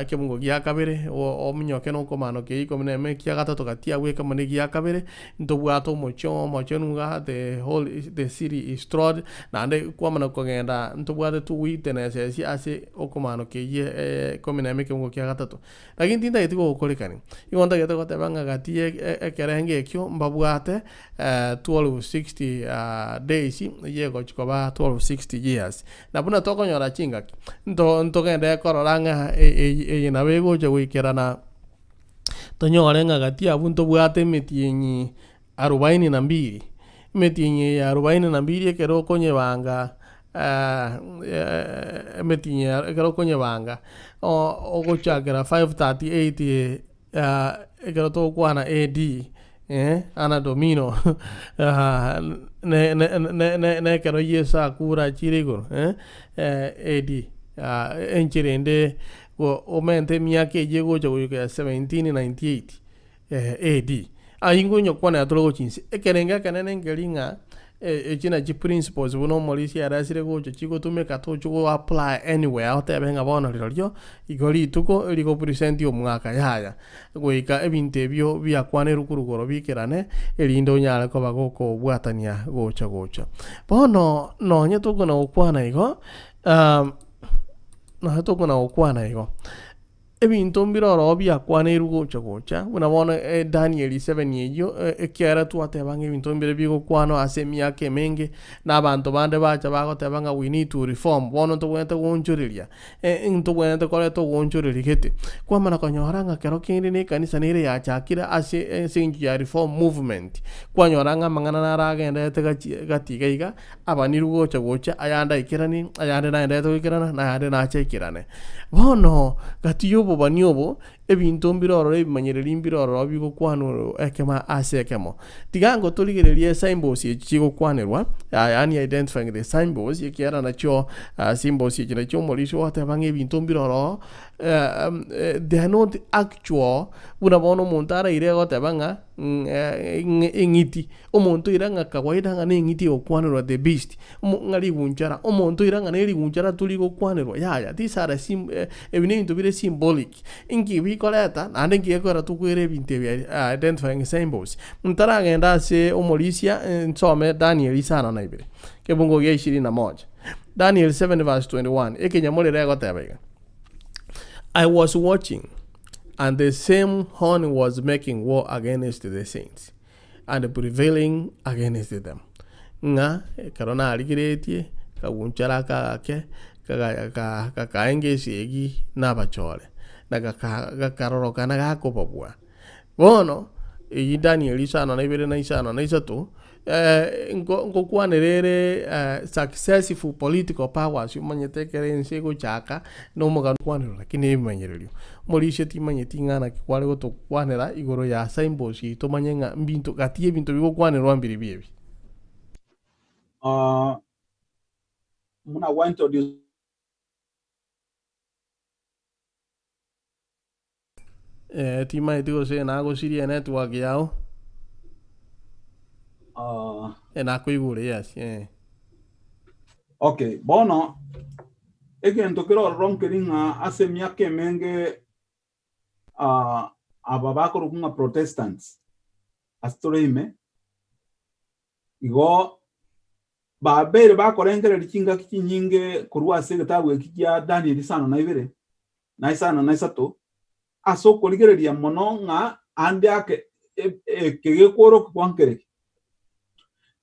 ke mungo gia kabere o mnyoke no komano ke ikomene me kia gatatu katia weka mane gia kabere ndo bwato mocho nunga the city is strode na ande kwa mana ko ngenda ndo bwato tu witness si ase okomano ke ye komene me ke mungo kia gatatu lakini tinda yetiko okolekani igonda yetiko tebanga gatie ekerenge kyo mbabwate 1260 days ye go chikoba 1260 years na buna toko nyora chinga ndo gende kororanga na bego je wikirana tonyore ngagati abunto bwate metienyi 42 metienyi 42 kero konye banga metienyi kero konye banga ogochakira 538 kero to kwana AD ana domino ne kero yesa kura chirigo AD enchirende o mente miake yego jo 1798 AD aingo nyokwana atologo chinsi ekerenga kanene ngelinga echina chi principles buno molisi arasire go chiko tume kato chugo apply anywhere otebenga bono liryo igori tuko ligo present yo mwaka yaya goika ebinte byo byakwane rukurugoro bikirane elindo nyala ko bagoko bwatania gocha bono no nyetuko na okwana igo na to kuna okwana igo ebinto mbiroro byakwana irugo gocha unabona Daniel 7 yeyo ekiara tu atebanga ebinto mbire bigo kwano asemia kemenge nabantu bande bacha bagotebanga we need to reform bono to wente gonchuriria into wente kole to gonchuriria kete kwa mana konyoranga kero kindi ne kanisa nire ya chakira ase singi ya reform movement kwa nyoranga mangana naragenda gatigaiga abanirugo gocha ayanda ikirani ayanda naenda to ikirana na ayanda na chekirane bono gatiyo banyobo ebinto mbiroro ebimanyereri mbiroro bigo kwano ekema asekemo tigango toligererie symbols echigo kwanerwa yani identifying the symbols yekiara nacho symbols yechina chomolisho atabanga ebinto mbiroro they are not actual unabono montara irego tabanga ingiti omonto iranga kawaida ngane ingiti okwanerwa the beast ngali gunchara omonto iranga neri gunchara tuligo kwanerwa yaya these are ebinto bire symbolic ingi bikoleta ande ngiyekora tukwere ebinto bya identifying symbols mtara genda se omolisia nsome Daniel isana na ibire kebungo ya 21 Daniel 7 verse 21 ekenyamole rego tabega I was watching, and the same horn was making war against the saints, and prevailing against them. Nga karona aligiretie kagunchara kake kakaengesi egi nabachole na kakaroroka na gakopabwa bono iyi Daniel isano na ibere na isano na isato ngokwanirere successful political powers umanyetekere nsego chaka no mugakwanira lakini imanyererio morishe timanyeti ngana kikware gotokwanira igoro ya symbols itomanyenga mbinto gatie binto bigokwanirwa mbiri biebi muna want to do tima itigo se na go siria network yao na ko igure yes okay bono egento kero ronkeringa asemia kemenge ababako rukunga protestants astroime igo babere bakorengere rikinga kinyinge kurwa se gatabu ekijya Daniel isano na ibere na isano na isato aso korigereria mono nga ande ake kege koro kwankere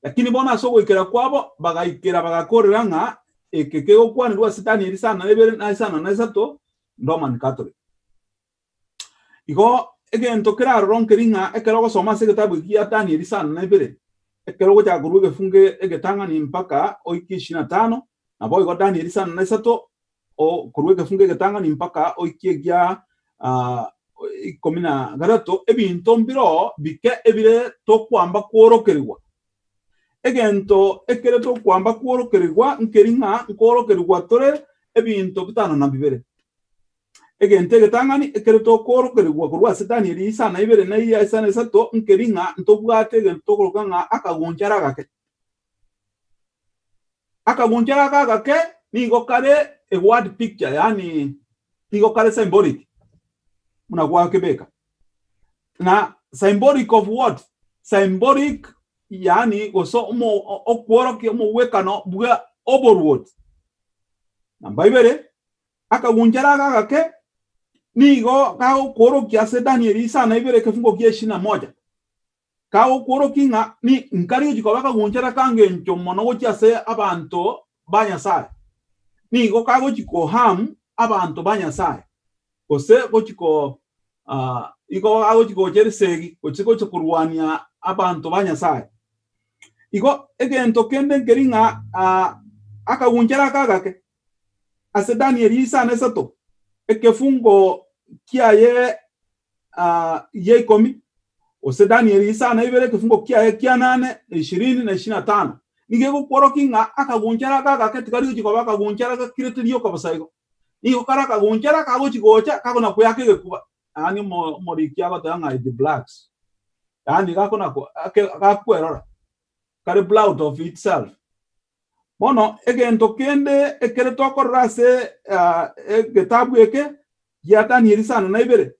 lakini bona aso goikera kwabo bagaikera bagakorera nga kege okwanirwa se Daniel isano na ibere na isano na isato Roman Catholic igo egento kera ronkeringa ekero gosoma se gatabu ekijya Daniel isano na ibere ekero gocha kuruge funge egetanga ni mpaka oiki 25 na boy go Daniel isano na isato o kuruge funge egetanga ni mpaka oiki egya ikomina garato ebinto mbiro bike ebire to kwamba kworokerwa egento ekere to kwamba kworokerwa nkeringa kworokerwa tore ebinto bitano na bibere egente getangani ekere to kworokerwa kurwa se Daniel isano ibere na iya isano isato nkeringa ntobwate gento kurukanga akagunjara gake nigo kare a word picture yani nigo kare symbolic muna kwa kebeka na symbolic of what symbolic yani oso mo okworo ke mo wekano bwa overword na baibere akagunjara gake nigo kao koro kia se Daniel isano ibere kefungo kia 21 kao koro kinga ni nkari ujiko baka gunjara kange nchomono gocha se abanto banya sai nigo kago chiko ham abanto banya sai kose gochiko igo kago chiko jersegi gochiko chokurwania abanto banya sai igo egento kende ngeringa akagunjara kagake ase Daniel isano esato ekefungo kia ye ye komi ose Daniel isano ibere kefungo kia ye kia 8 20 na 25 nigego kworokinga akagunjara kagake tikari uchiko bakagunjara kireterio kabasaigo nigo karaka gunjara kago chigocha kago na kuyake kuba ani morikia batanga the blacks yani kako na kakwera kare blood of itself mono egento kende ekere toko rase getabu eke ya Daniel isano na ibere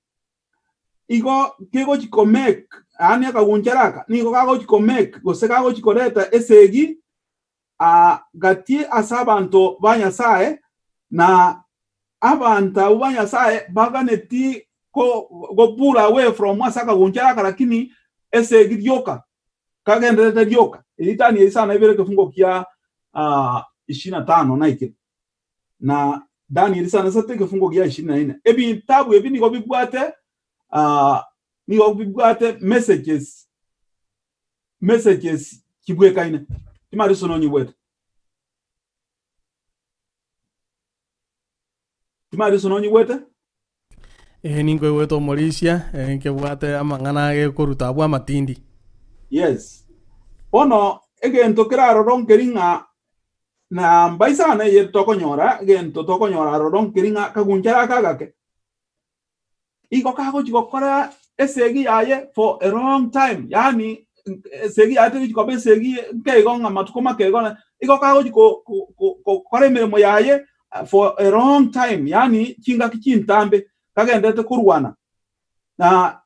igo kego chikomek ani akagunjaraka nigo kago chikomek gose kago chikoreta esegi gati asabanto banya sae na abanta ubanya sae baganeti go pull away from masaka gunjaraka lakini esegi ryoka kagendete ryoka Daniel isano ibere kefungo kia 25 na iki na Daniel isano sate kefungo kia 24 ebi tabu ebi nigo bibwate messages kibweka ine timari sono nyiwete ningo weto Mauricia nke bwate amangana ge koruta bwa matindi yes ono egento kiraro ronkeringa na mbaisana ye tokonyora gento tokonyora ronkeringa kagunjara kagake iko kago chikokora esegi yaye for a long time yani esegi ate chikobe esegi kego ngamatukoma kego iko kago chiko kore mirimo yaye for a long time yani chinga kichintambe kagendete kurwana na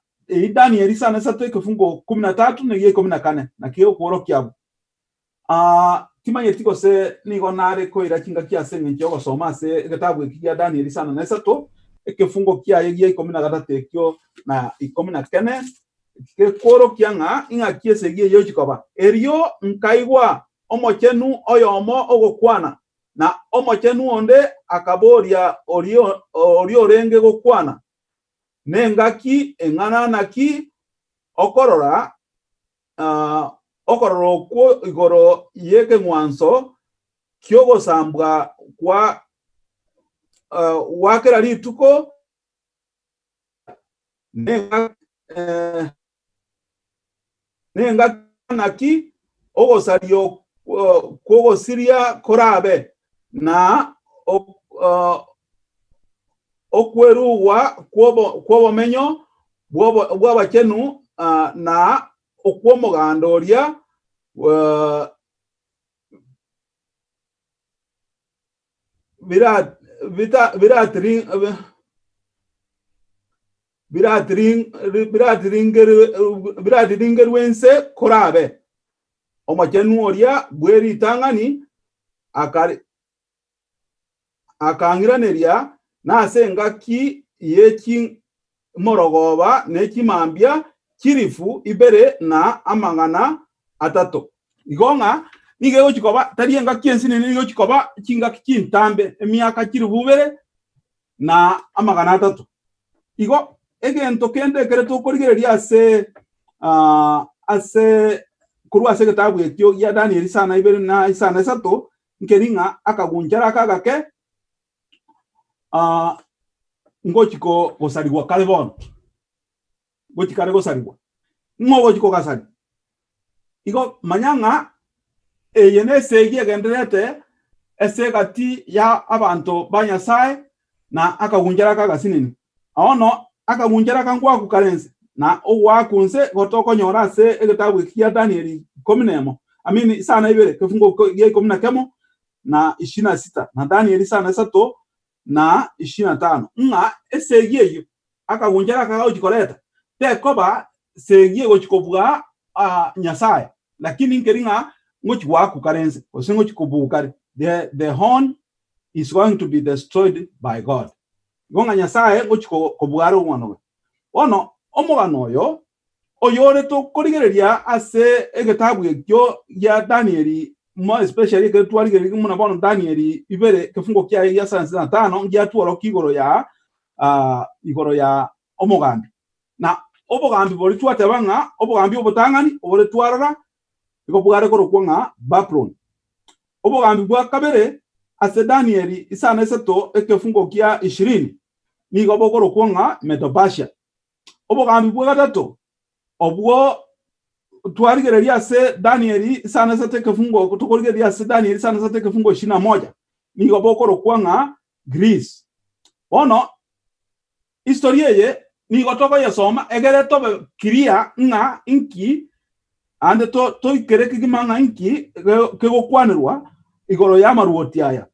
Daniel isano sate kefungo 13 na ye 14 na kiyo kworo kyabo kimanyetiko se nigo nare koira chinga kiase ngicho soma se gatabu kia Daniel isano na sato ekefungo kia ye 13 ekyo na 14 ke kworo kyanga inga kiese gie yo chikoba erio nkaigwa omochenu oyomo ogokwana na omochenu onde akaboria orio renge gokwana nengaki engana naki okorora okwo igoro yeke mwanzo kyogo sambwa kwa wakera rituko nenga naki ogosario kogo siria korabe na okweruwa kwobo menyo bwabakenu na okwomogandoria biratiringerwense korabe omachenu oria bweri tangani akangiraneria nase ngaki yeki morogoba nekimambia kirifu ibere na amangana atato igonga nige gochikoba tarienga kiensine nige gochikoba kinga kintambe emiaka kiribubere na amagana atato igo egento kende kere tukorigereria ase kurwa se kitabu ekyo ya Daniel sana ibere na isana sato nkeringa akagunjara kagake ngochiko gosariwa kalebon gochikare gosariwa ngochiko gasari igo manyanga eyene segi agenderete esegati ya abantu banyasaye na akagunjara kagasinini ono akagunjara kangwa kukarense na owakunse gotoko nyora se egitabu kia Daniel kominemo amini sana ibere kefungo ye komina kemo na 26 na Daniel sana sato na 25 nga esegiye akagunjara kagachikoreta te koba segiye gochikobwa nyasaye lakini nkeringa ngochwa kukarense osengo chikobukare the horn is going to be destroyed by God gonga nyasaye gochikobwaro ono omogano oyore to korigereria ase egetabu ekyo ya Daniel more especially ke twarigereria muna bono Daniel ibere kefungo kya ya 35 ngia tuoro kigoro ya omogambi na obogambi bori twatebanga obogambi obotangani obore twarara igobware korokwanga Babylon obogambi bwa kabere ase Daniel isana seto ekefungo kya 20 nigo bokorokwanga Medo-Persia obogambi bwa gatatu obwo twarigereria ase Daniel sana sate kefungo tukorigereria ase Daniel sana sate kefungo 21 nigo bokorokwanga Greece ono historia ye nigo toko yasoma egere tobe kiria nga inki ande to ikereke gimanga inki kegokwanirwa igoro ya maruoti aya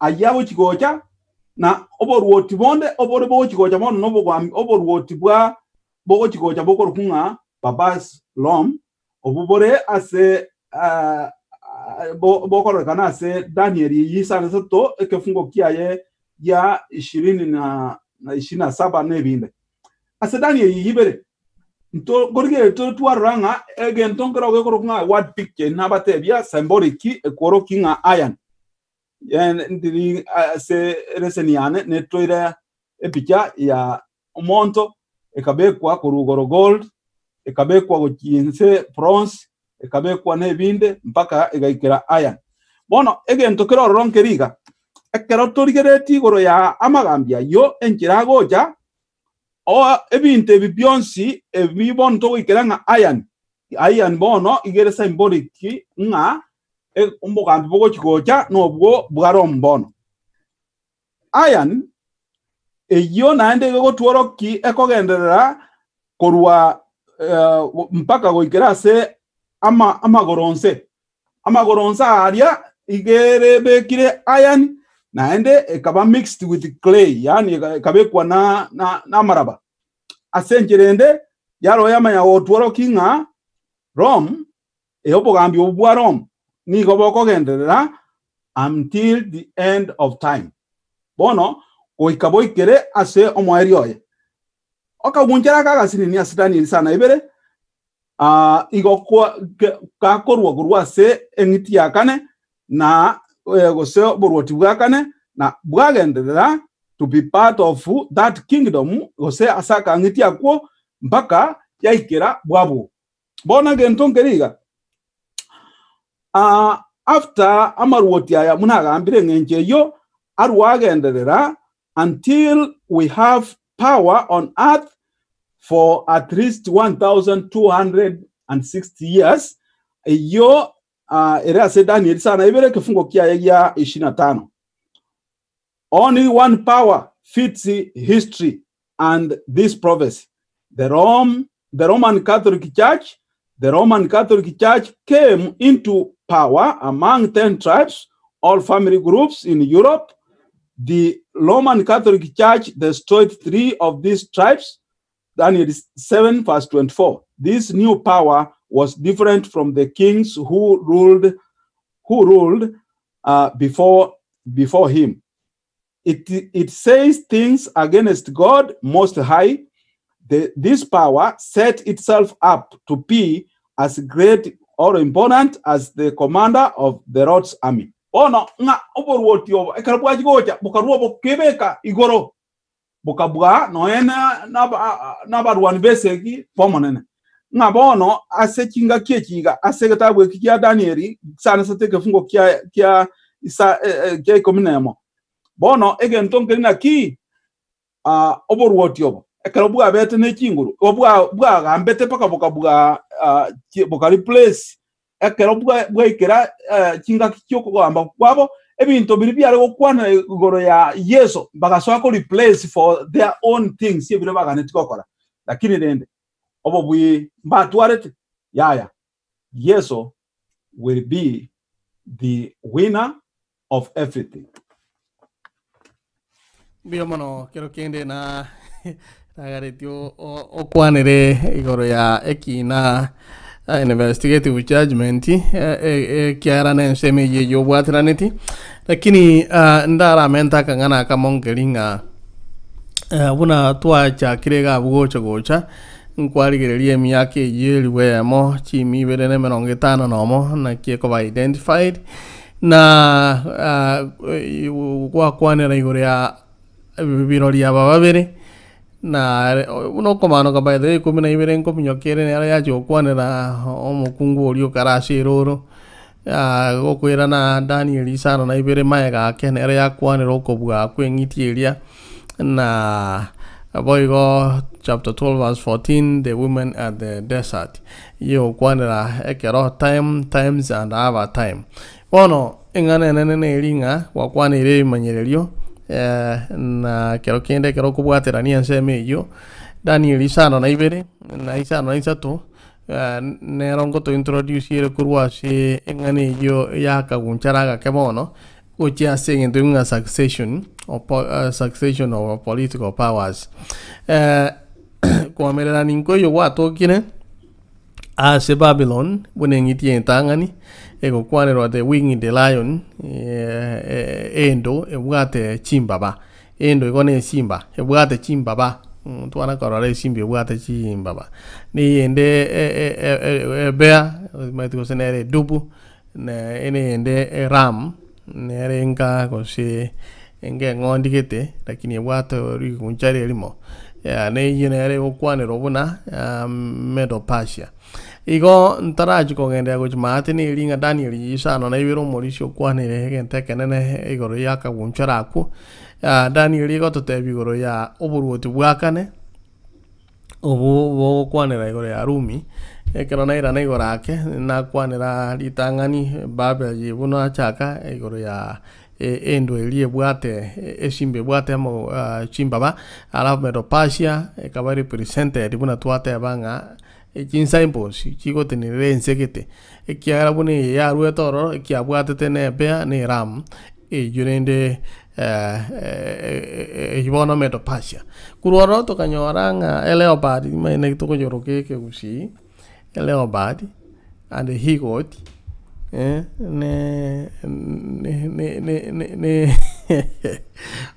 ayabo chigocha na oboruoti bonde obore bo chigocha mono no oboruoti bwa bo chigocha bokorokunga babas lom obubore ase bokorekana ase Daniel yisana sato ekefungo kiaye ya 20 na 27 nebinde ase Daniel yibere nto gorige to twaranga egento ngoro gekorokunga word picture nabatebia symbolic ekorokinga iron ndiri ase reseniane netoire epicha ya omonto ekabekwa kurugoro gold ekabekwa gokinse bronze ekabekwa nebinde mpaka egaikera iron bono egento kero ronkeriga ekero torigereti goro ya amagambia yo enkiragoja o ebinte bibyonsi ebibon to ikeranga iron bono igere symbolic nga umugambi bogo chikocha nobwo bwarom bono iron eyo naende go tworoki ekogenderera korwa mpaka goikera se amagoronse aria igere bekire iron naende ekaba mixed with clay yani ekabekwa na maraba asenjerende yaro yamanya otworoki nga Rome eobogambi obwa Rome nigo bokogenderera until the end of time bono oikaboikere ase omwaerioye okagunjara kagasini ni asitani sana ibere igokwa kakorwa kurwa se engiti yakane na gose borwoti bwakane na bwagenderera to be part of that kingdom gose asaka ngiti yakwo mpaka yaikira bwabo bona gentongeriga after amaruoti aya munagambire ngenje yo arwagenderera until we have power on earth for at least 1260 years yo era se Daniel sana ibere kifungo kia ya 25. Only one power fits history and this prophecy. The Roman Catholic Church. The Roman Catholic Church came into power among 10 tribes, all family groups in Europe. The Roman Catholic Church destroyed 3 of these tribes. Daniel 7 verse 24. This new power was different from the kings who ruled before him. It says things against God Most High. This power set itself up to be as great or important as the commander of the Lord's army. Ono nga oborwotio ekarabwa jigoja bukarwo bokebeka igoro bokabwa noena na barwan beseki pomonene nga bono asekinga kiekinga asegetabwe kia Danieli sana sateke fungo kia isa kia kominemo bono egentonke na ki oborwotio ekarabwa bete ne kinguru obwa gambete paka bokabwa bokali place ekarabwa ikera kinga kikyoko gamba kwabo ebinto biri byare okwana igoro ya Yesu bagasoka ko replace for their own things ebiro baganetikokola lakini nende obobwi mbatwarete yaya Yesu will be the winner of everything. Biomano quiero kende na agaretio okwanere igoro ya ekina investigative judgment kiara na nseme yeyo watraneti lakini ndara menta kangana kamongeringa buna twacha kirega bugocha nkwarigererie miyake yeliwe mo chimi berene 50 nomo na kieko identified na kwanera igoro ya birori ya babere na uno komano kabaide kumina ibere nkominyokere ne ya jokwanera omukungu olio karasi roro gokwera na Daniel isano na ibere maega kenera ya kwanera okobwa kwengitieria na aboigo chapter 12 verse 14 the women at the desert yo kwanera ekero times and our time bono engane nene ringa kwa kwanere manyererio na kero kubwaterania nseme yo Daniel isano na ibere na isano na isatu nerongo to introduce yere kurwasi engane yo yakaguncharaga kemono uchi saying doing a succession of political powers kwa merera ninko yo wato kine ase Babylon bunengiti entangani ego kwanero the wing the lion endo ebwate chimbaba endo igone simba ebwate chimbaba twana korale simba ebwate chimbaba ni ende bea maitiko senere dubu na ende ram nerenga kose enge ngondikete lakini ebwate ri kunchari elimo ya ne yinere okwanero buna Medo Persia igo ntaraji ko ngende go jmaate ni ringa Daniel isano na ibiro morisho kwanere gente kenene igoro yaka gunchara ku Daniel igo totebi igoro ya oburuoti bwakane obo kwanera igoro ya Rumi ekero na ira na igoro ake na kwanera litangani Babel yibuno achaka igoro ya endo elie bwate esimbe bwate mo chimbaba ala Medo Persia ekabari represented ibuna twate abanga ekinsa imposi chiko tenere nsegete ekiara bune ya ruetoro ekiabwate tene bea ne ram yurende ibono Medo Persia kuroro to kanyoranga eleobad mene to kojoroke ke usi eleobad and he got ne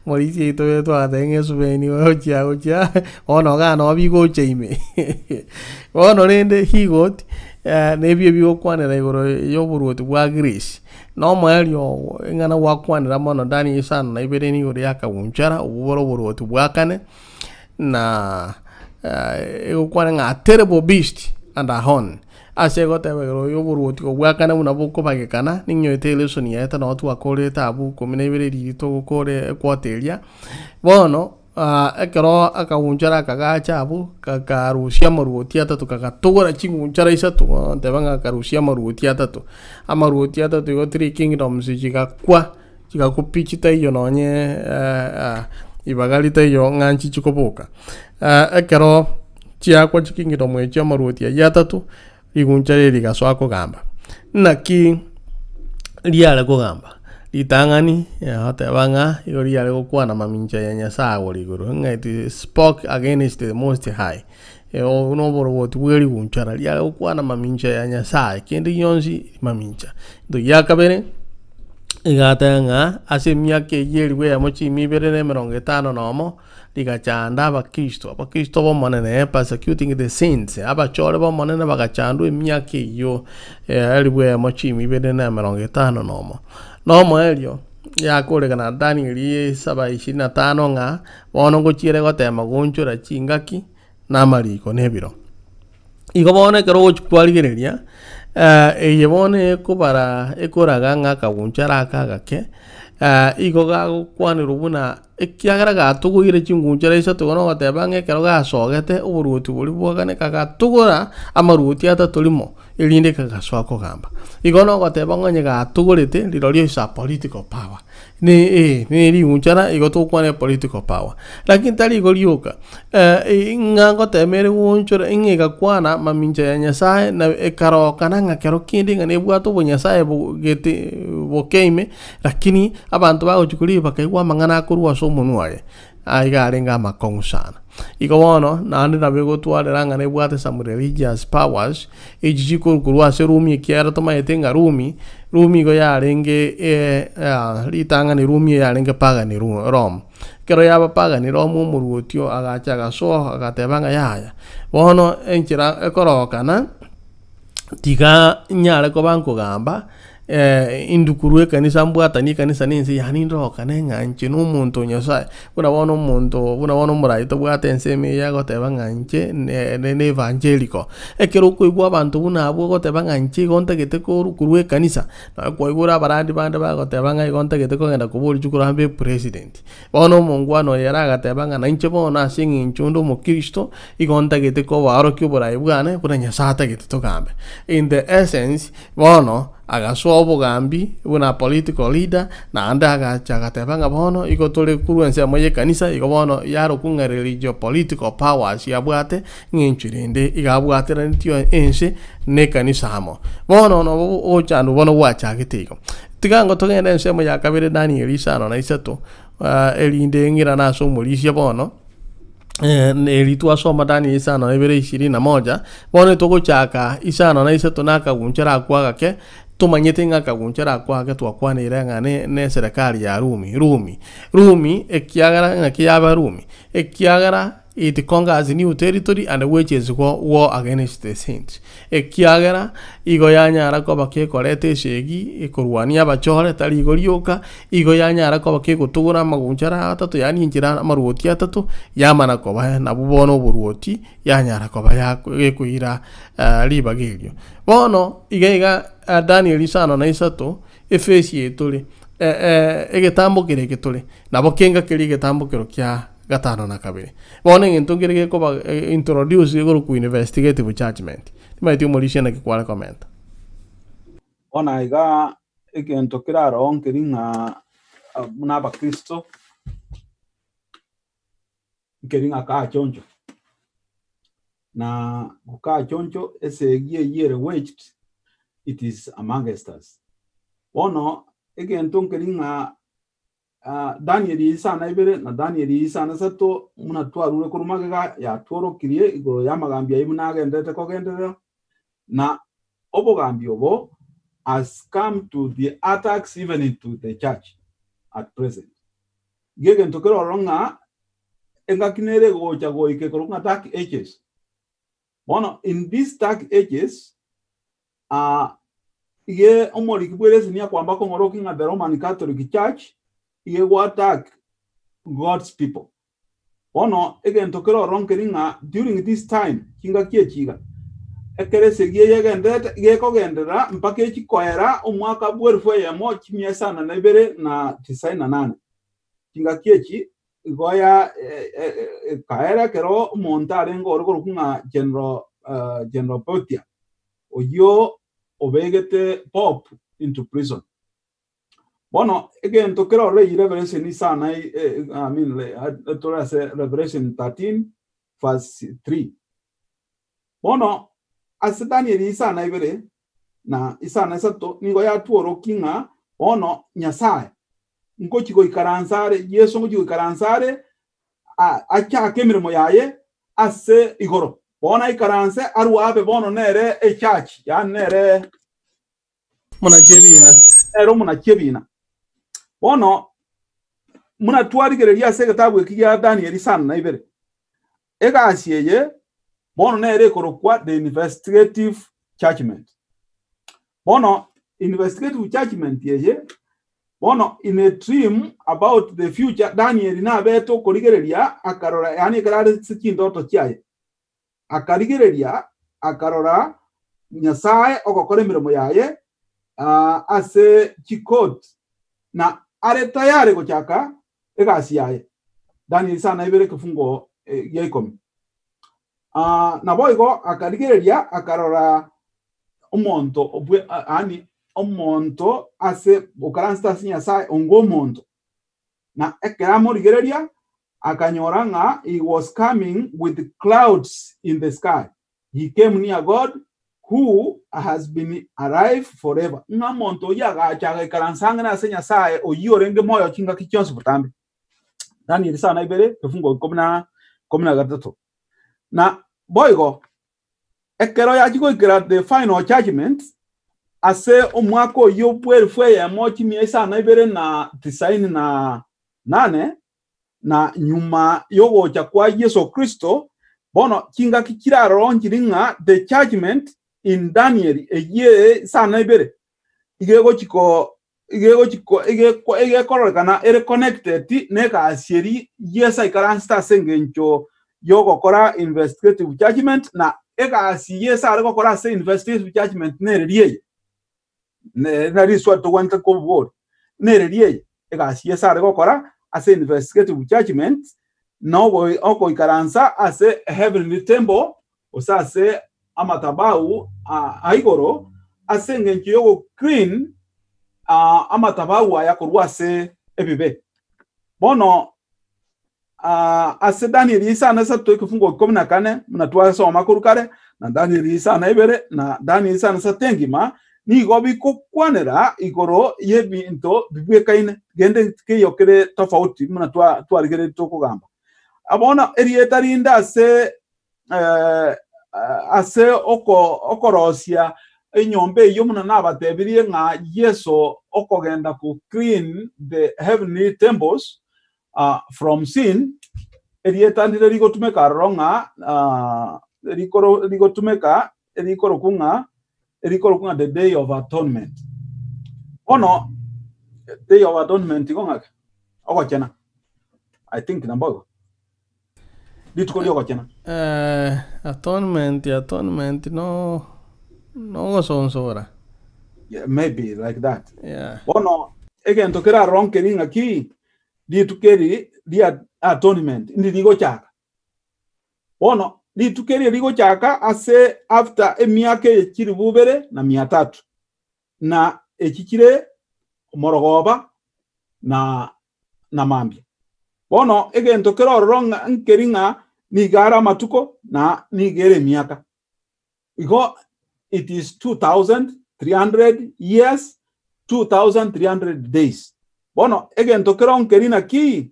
morisi to atenge subeni ocha ono ga no bigo cheime ono rende he got ne bigo kwanera igoro yoburuti bwa Greece no mario ngana wakwanera mono Dani isan na ibere ni uri yaka unchara uboro buruti bwa kane na egokwana nga terrible beast and a horn ase gotebe ro yoburuti ko gwakana bunabuko bagekana ninyoete election yeta no twakore tabu kominebere rito gukore kwateria bono ekero akawunjara kagacha abu kakarusia maruoti atatu kakatugora chingunjara isatu tebanga karusia maruoti atatu amaruoti atatu go three kingdoms chikakupichita iyo nonye ibagalita iyo nganchi chikoboka ekero chiakwa chikingdom echo amaruoti atatu igunjara ligaswa kugamba naki liale kugamba litangani hatebanga yori yale gukwana maminja ya nyasaye woliguru ngati spoke against the most high no boro woti weri gunchara yale gukwana maminja ya nyasaye kendi yonzi maminja do yakabere igatanga ase myake yeri we amochi mibere ne 50 nomo ligachanda abakristo bomonene persecuting the saints abachole bomonene bagachandu emyake yo eliwe amochi mibere ne 50 nomo nomo elio ya kuregana Daniel 7:25 nga bono gochire gotema gunchura chingaki na mariko nebiro igo bone kero kwaligereria eyebone kubara ekoraga nga kagunchara akagake igo gagukwanira buna ekiagara gatuguyire chingunchara isatu gono gotebange kero gasogete uburuti buri bwagane kagatugura amaruti atatulimo elinde kagaswako gamba igono gotebanganye gatugurite lirorio isa political power ne ligunchara igo tukwane political power lakini tali igorioka ngango temere gunchura ingiga kwana maminja ya nyasaye na ekaro kananga kero kindi ngane bwato bonyasaye bugete bokeime lakini abantu bagochukuri bakaigwa mangana kurwa somuntu waye aigarenga makongu sana iko bono nandi nabego twareranga ne bwate some religious powers ejiji kurwa se rumi kiara toma yetenga rumi go yarenge litanga ni rumi yarenge paga ni rom kero yaba paga ni rom umurutio agacha gaso agatebanga yaya bono enchira ekorokana tiga nyale ko banko gamba indukuru kanisa mbwata ni kanisa ninzi yani ndoka nenganche n'umuntu nyasaye unabona muraito bwata enseme ya goteba nganche ne evangelico ekero kuibwa abantu bunabo goteba nganche gontegete ko rukuru kanisa na kuibura barandi bande bagoteba ngai gontegete ko ngenda kuburi chukura hambe president bono mungwano yara gateba nganche bona singi nchundo mu Kristo igontegete ko waro kyubura ibwane kuna nyasata gete to gambe in the essence bono agaswa obugambi buna political leader na anda agachagatebanga bono iko tole kuruense moye kanisa iko bono yaro kunga religio political powers yabwate nginchirinde igabwatira ntio ense ne kanisa amo bono no ochandu bono wachagitiko tigango togenda ense moya kabire Daniel 5:3 elinde ngira naso mulisia bono elitua soma Daniel 5:21 bono togochaka 5:3 nakagunchara kwagake tumanyete nga kagunchara kwake twakwanira ngane ne serikali ya Rumi ekiagara ngakiyaba Rumi ekiagara it conquers new territory and wages war against the saints ekiagara igo yanyara ko bakekorete shegi ekurwania bachore tali igorioka igo yanyara ko bakegutugura magunchara atatu yani injira amaruoti atatu yamana ko ba na bubono buruoti yanyara ko baya ekuira libagelio bono igaiga Daniel 5:3 efesi etule egetambo kireketule nabo kenga kiri getambo kero kya gatano na kabiri bono ngintungire ko ba introduce igoro ku investigative judgment timaiti umulisha na kikwala comment ona iga egento kiraro onkiringa muna bakristo kiringa ka chonjo na ka chonjo ese yere waged it is amongst us ono egento nkiringa Daniel 5:2 na Daniel 5:3 muna twarure kurumagega ya tworo kirie igoro yamagambia imunagendete kogenderera na obogambia obo has come to the attacks even into the church at present gegen tokero ronga engakinere gocha goike korunga dark ages mono in these dark ages ye omori kibwelezi ni kwamba ko ngoroki the Roman Catholic Church ye attack God's people bono egento kero ronkeringa during this time kinga kiechiga ekere segie yegende gekogendera mpaka ekikoera omwaka bwerfwe yamo chimiesana na ibere na 98 kinga kiechi goya kaera kero montare ngoro kunga general Potia oyo obegete pop into prison. Bono again to kero re revelation isana I mean to say Revelation 13 verse 3. Bono as Daniel isana ibere na isana sato ni goya tuoro kinga bono nyasaye ngochi go ikaransare yeso ngochi go ikaransare acha kemirimo yaye ase igoro bona ikaranse aruabe bono nere church ya nere muna chebina bono muna twarigereria segetabu ekiya Daniel sana na ibere ega asieye bono nere korokwa the investigative judgment bono investigative judgment yeye bono in a dream about the future Daniel na beto korigereria akarora yani karare sikindoto kyaye akarigereria akarora nyasaye okokore mirimo yaye ase chikot na are tayari gochaka egasi yaye Daniel sana ibere kifungo yaikomi na boigo akarigereria akarora omonto ani omonto ase okaransta nyasaye ongo monto na ekeramo rigereria akanyoranga he was coming with clouds in the sky. He came near God who has been alive forever. Nga monto yaga chaga karansanga na senya sae o yorenge moyo kinga kichonso butambi. Daniel sana ibere kefungo komna gatato. Na boygo ekero ya jiko ikera the final judgment ase omwako yobwer fwe ya mochi miesa na ibere na tisaini na nane na nyuma yogocha kwa Yesu Kristo bono kinga kikiraro njiringa the judgment in Daniel eye sana ibere ige kororkana ere connected ne ka asieri yesa ikaransta sengencho yogo kora investigative judgment na ega asiye sa arego kora se investigative judgment ne riye na riswa to wanta ko word ne riye ega asiye sa arego kora ase investigative judgment no boy oko ikaransa ase heavenly temple osa se amatabau aigoro ase ngencho yogo clean amatabau ayakorwa se ebibe bono ase Daniel isa na sa to kifungo 14 mnatwa so makurukare na Daniel isa na ibere na Daniel isa na sa tengima ni gobi kokwanera igoro yebinto bibwekaine gende kiyokere tofauti mnatwa twarigere to kugamba abona erietarinda ase okorosia enyombe yomuna nabatebirie nga Yesu okogenda ku clean the heavenly temples from sin erietandire rigotumeka ronga rigotumeka erikorokunga the day of atonement ono day of atonement igonga ogochena I think nambogo ditukoli ogochena atonement no gosonsora yeah, maybe like that yeah ono again tokera ronkering aki ditukeri dia atonement ndi digo chaka ono ditukeri digo chaka ase after emiaka ekiri bubere na 300 na ekikire morogoba na mambia ono again tokera ronga nkeringa ni gara matuko na ni gere miaka igo it is 2300 years 2300 days bono again tokeron kerina ki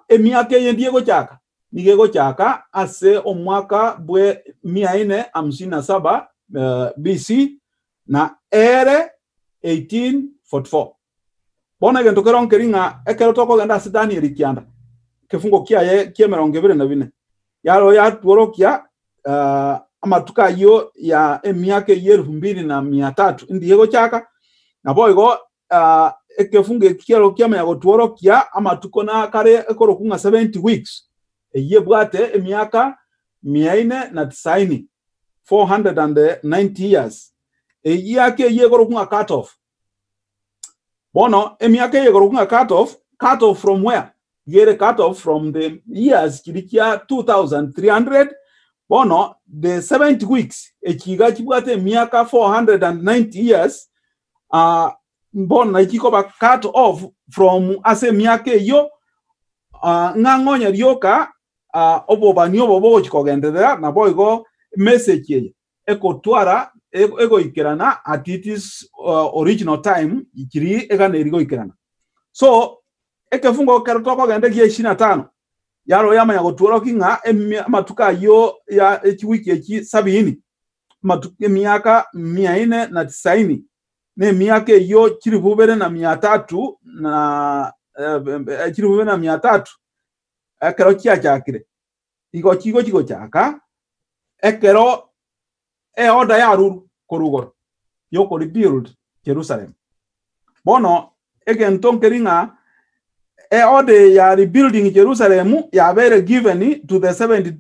emiake yendiego chaka nigego chaka ase omwaka bwe 457 BC na ere 1844 bono again tokeron keringa ekero toko ganda ase Daniel kianda kefungo kiaye kiemerongebere na bine yaro ya tworokia amatuka yo ya emiake 2300 ndiego chaka na boigo ekefunge kiaro kiama ya gotworo kia ama tukona kare ekorokunga 70 weeks eye bwate emiaka 490 490 years eyake eye gorokunga cut off bono emiaka eye gorokunga cut off from where yere cut off from the years kirikia 2300 bono the 70 weeks ekiga kibwate emiaka 490 years bono ikiko ba cut off from ase miaka yo ngangonya ryoka obobani obobo chikogendera na boigo message ye ekotwara ego ikerana at its original time ikiri egane irigo ikerana so ekefungo kerotoko gende gie 25 yaro yama ya gotwara kinga matuka yo ya ekiwiki eki 70 matuka miaka 490 ne miaka yo kiribubere na 300 na kiribubere na 300 ekero kia chakire igo chigo chaka ekero order ya ruru korugoro yoko rebuild Jerusalem bono egentonkeringa order ya rebuilding Jerusalem ya very given to the 7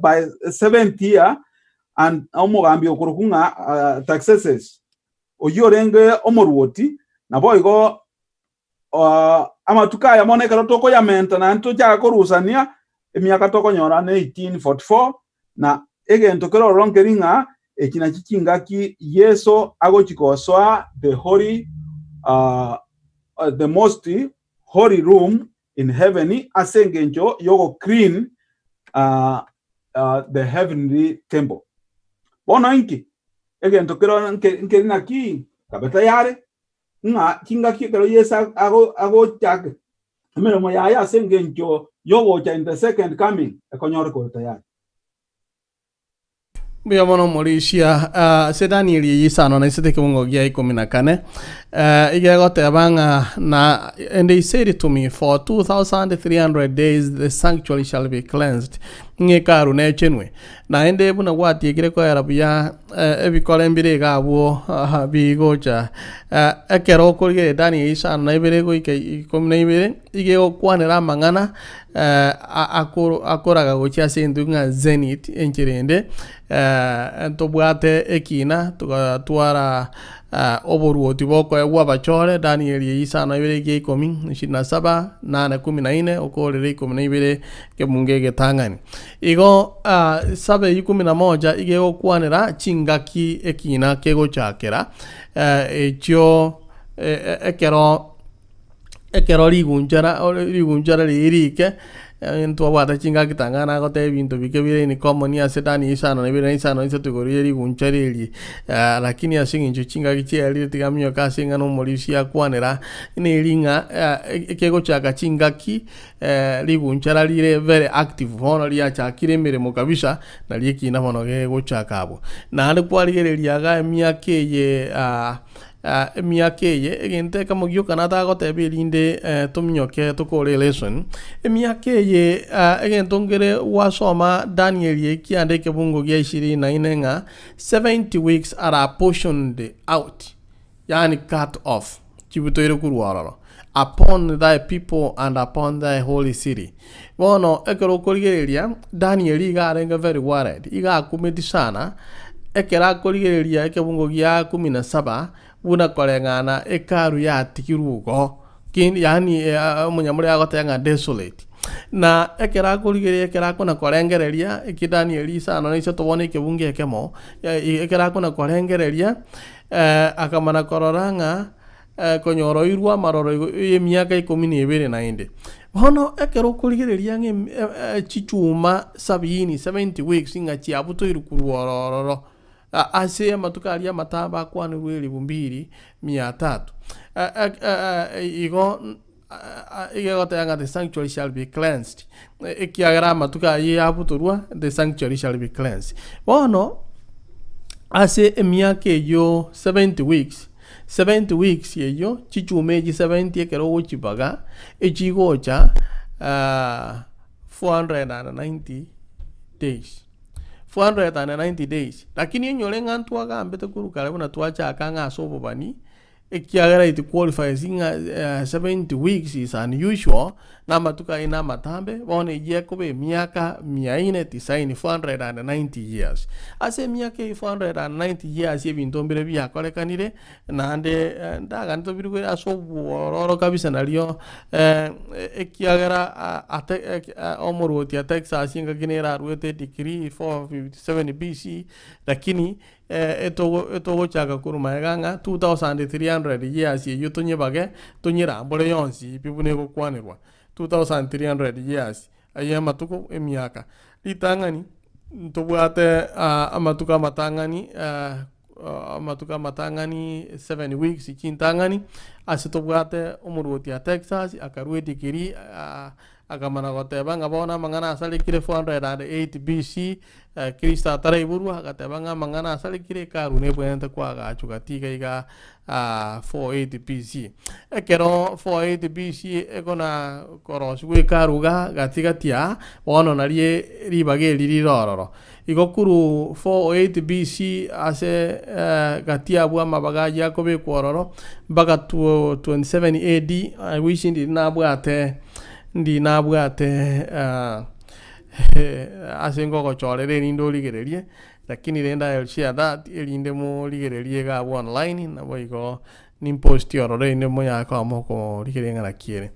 by 7th year and omugambi okurukunga taxes oyorenge omorwoti na boigo amatuka ya moneka toko ya maintenance to ja korusania emiaka toko nyora ne 1844 na egento kero ronkeringa ekina kikingaki yeso agochikoswa the most holy room in heaven asengenjo yogo clean the heavenly temple bono inki egento kero nkerina ki kabeta yare nga kinga kikero yesa ago chak mero ya asengenjo yogo cha in the second coming ekonyore ko tayari BWana Malaysia se Daniel yisano na isete kibungo gia 14 igego tebanga na and they said it to me for 2300 days the sanctuary shall be cleansed ngekaru na chenwe na ende buna gwati igire ko yarabya ebikole mbire gabo bigocha ekero kurige Daniel yisano na ibire go ike 12 igego kwanera mangana akoraga gocha sendunga zenith enchirende ntobwate ekina tugatwara oboruoti boko egwa bachore Daniel yisana ibere ge 17 8 14 okorere 12 kemunge getangani igo 7 igego kwanira chingaki ekina kego chakera echo ekero ligunjara lirike ento wada chinga kitangana gote bintu bikebire ni common ya sedani isano na bire isano isa tugoriri gunchari lakini asingi chinga kicheli tigamyo kasinga no molisia kwanera ni linga ekego chaka chingaki ligunchara lire very active hono lia chakire mirimo kabisa na lieki na hono gego chakabo na ale kwaligereria miake ye miake egente kamo gyo kanata gote linde tumnyoke tukore lesson miake ye egentongere wasoma Daniel ye kiande kebungo gya 24 nga 70 weeks are apportioned out yani cut off chibutoire kuruararo upon thy people and upon thy holy city bono ekero korigereria Daniel igarenga very worried iga kumedi sana ekera korigereria ekebungo gya 17 una kolengana ekaru ya tikirugo kin yani munyamuri agotenga desolate na ekera kurigeria ekera kuna korengereria ekidani elisa no niso tubone kebunge kemo ekera kuna korengereria akamana kororanga konyoro irwa maroro emiaka 12 na inde hono ekero kurigeria chichuma 70 weeks inga chiabuto irukuruororo ase matukaria mataba kwa nurweli 2300 igo igotanga the sanctuary shall be cleansed ikiagara matuka yabuturwa the sanctuary shall be cleansed bono ase emiake yo 70 weeks yeyo chichumeji 70 ekero uchibaga echigocha 490 days 490 days lakini nyole ngantu agambete kuru kale bona twacha akanga sobo bani ekiagera iti qualifies inga 70 weeks is unusual na matuka ina matambe bone yekobe miaka 490 years ase miaka 490 years yebintombere byakolekanire nande ndaga ntobirwe asobororo kabisa nalio ekiagera omoroti Texas inga kinera ruete degree 457 BC lakini etogo chaka kuruma ganga 2300 years ye tonye bage tonyera mbole yonsi pibune ko kwanirwa 2300 years ayama tuko emiaka litangani tobwate amatuka matangani 7 weeks ikintangani asitobwate umuroti ya Texas akarwe dikiri akamana goteba ngabona mangana asalikire 408 BC Krista tara iburu akateba mangana asalikire karune bwente kwa gachuka tiga iga 480 BC ekero 480 BC ekona koroswe karuga gatiga tia bono nalie ribage lirororo igokuru 480 BC ase gatia bwa mabaga yakobe kwororo baga 27 AD I wish ndi nabwate asengo gochorere nindo ligererie lakini renda elshia that elinde mo ligererie ga online na boigo nimpost yorore inde mo yakamo ko ligerenga na kiere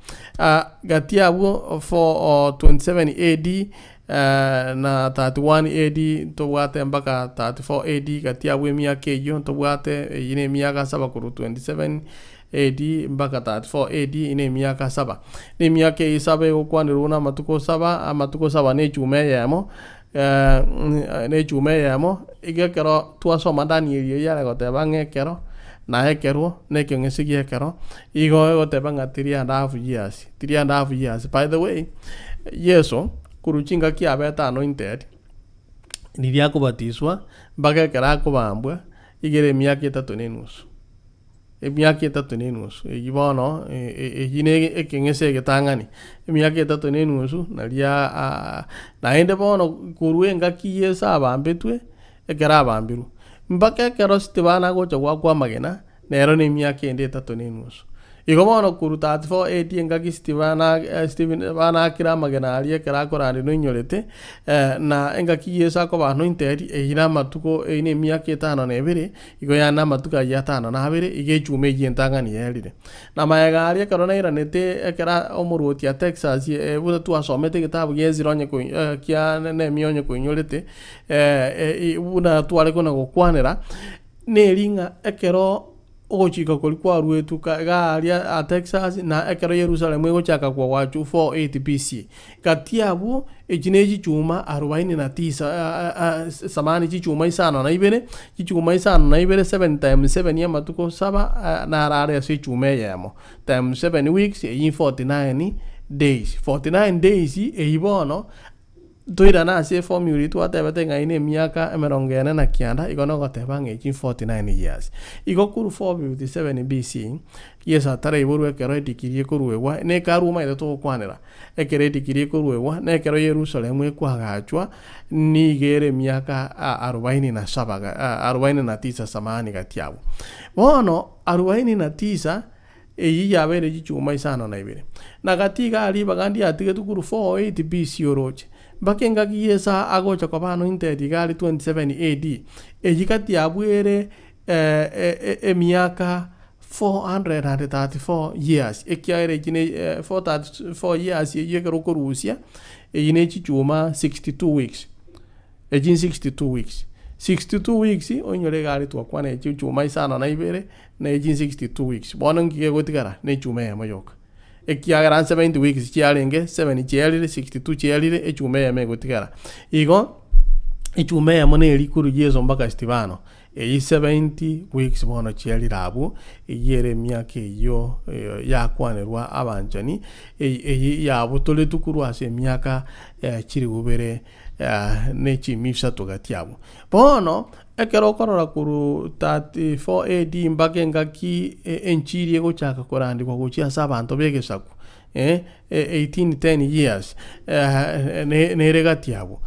gatia bwo for 27 AD na 31 AD tobwate mpaka 34 AD gatia bwo miaka yo tobwate ine miaka 7 kuru 27 AD mpaka 34 AD ine miaka 7 ni miaka 7 okwaniruna matuko 7 ne chume yamo igekero twasoma Daniel yale goteba ngekero na hekero nekyo ngesigi hekero igo goteba ngatiria ndafu years by the way yeso kuruchinga kiabeta anointed niria kubatiswa mpaka kera kubambwa igere miaka 3 nenusu miaka 3 nenusu ibono yine ekengese getangani miaka 3 nenusu nalia naende bono kuruenga kiyesa abambetwe ekera bambiru mpaka kero stibana gocha kwa magena nero ne miaka 3 nenusu igomono kuru 34 AD engaki Steven bana kira magena ali ekera korani no nyorete na engaki yesa ko bano interi ina matuko ine miaka 5 na 2 igo yana matuka ya 5 na 2 igechume yentangani yerire na mayaga ali korona iranete ekera omuroti ya Texas buda tu asomete kitabu yezironye ko kia ne mionye ko nyorete buda tu ale kona gokwanera ne ringa ekero ogochika kulikuwa ruetu garia a Texas na ekero Yerusalemu egochaka kwa wachu 480 BC katiabu ejineji chuma 49 samani chichuma isano na ibere 7 times 7 ya matuko 7 na arare se chume yamo times 7 weeks 49 days eibono toira na se formula tu atebete ngaine miaka emerongene na kianda igono goteba ngechi 49 years igokuru 457 BC yesa tare iburu ekero dikirie kuruewa ne karuma ile to kwanera ekere dikirie kuruewa ne ekero Yerusalemu ekwagachwa ni gere miaka 49 samani gatiabo bono 49 eyi yabere chichuma isano na ibere na gatiga ali bagandi atige tukuru 480 BC oroche bakenga kiyesa agocha kwa bano intedi gali 27 AD ejikati abwere miaka 434 years ekiaere jine 434 years yekero korusia ejine chichuma 62 weeks ejin 62 weeks onyore gali to kwane chichuma isana na ibere na ejin 62 weeks bono ngike gotigara ne chume yamoyoka ekiagara 70 weeks chialenge 7 chialire 62 chialire echume yame gotigara igo echume yamone likuru yezo mpaka Stefano 70 weeks bono chialire abu yere miaka yo yakwanerwa abanjani yabo tole tukuru ase miaka chiri ubere nechi mifsa togatiabo bono ekero korora kuru 34 AD mbake ngaki enchiri ego chaka korandi kwa gochia sabanto begesaku 1810 years nere gatiabo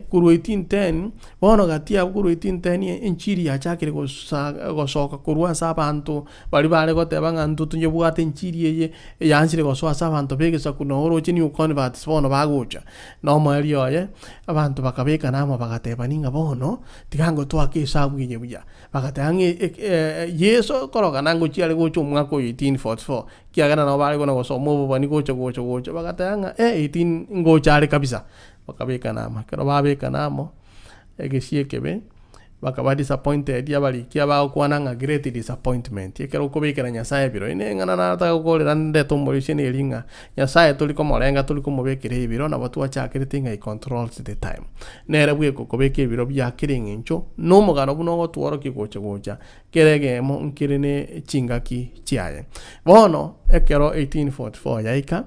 kuru 1810 bono gatiabo kuru 1810 enchiri yachakire gosoka kurwa sabantu bari bare goteba ngantu tunye bwate enchiri eye yansire gosoa sabantu begesa kuno oroche ni converts bono bagocha no mari oye abantu bakabeka namo bagateba ninga bono tigango twake sabwiye buya bagatange yeso koroga nango chiale gocho mwako 1844 kiagana no bale gono gosomo bani gocho bagatanga 18 ngochale kabisa bakabeka nama kero babeka namo egesiekebe bakaba disappointed ya bali kia ba kwana nga great disappointment kero kobeka nyasaye biro ine ngana na ta gokolera nde tombolishe ne linga nyasaye tuliko molenga tuliko mobekere biro na batu achakire tinga I controls the time nere bwe kokobeke biro bya kiringa ncho no mugano buno go tuoro kikocha kerege mo nkirene chingaki chiaye bono ekero 1844 yaika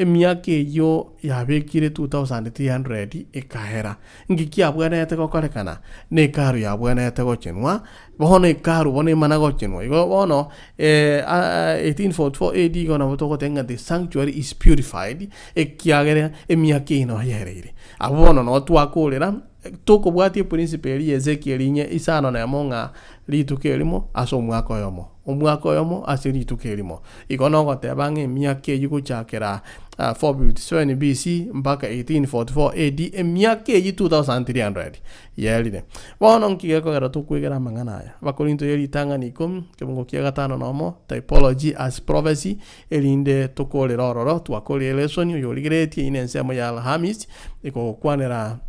miake yo yabekire 2300 ekahera ngiki abwanete gokorekana ne karu yabwanete gochenwa bono ikaru bono mana gochenwa igo bono 1844 AD gona botoko tenga the sanctuary is purified ekiagere miake ino yerere abono no twakolera toko bwati principali Ezekiel inye isano na monga litukelimo aso mwako yomo asiritukelimo ikono gotebange miake yuko chakera 457 BC mpaka 1844 AD miake 2300 yelire bono nkigeko gara tukwigera manganaya bakorinto yeli tangani kom kebongo kiaga tano nomo typology as prophecy elinde tokole rororo twakole lesson yo ligreti inensemo ya alhamis iko kwanera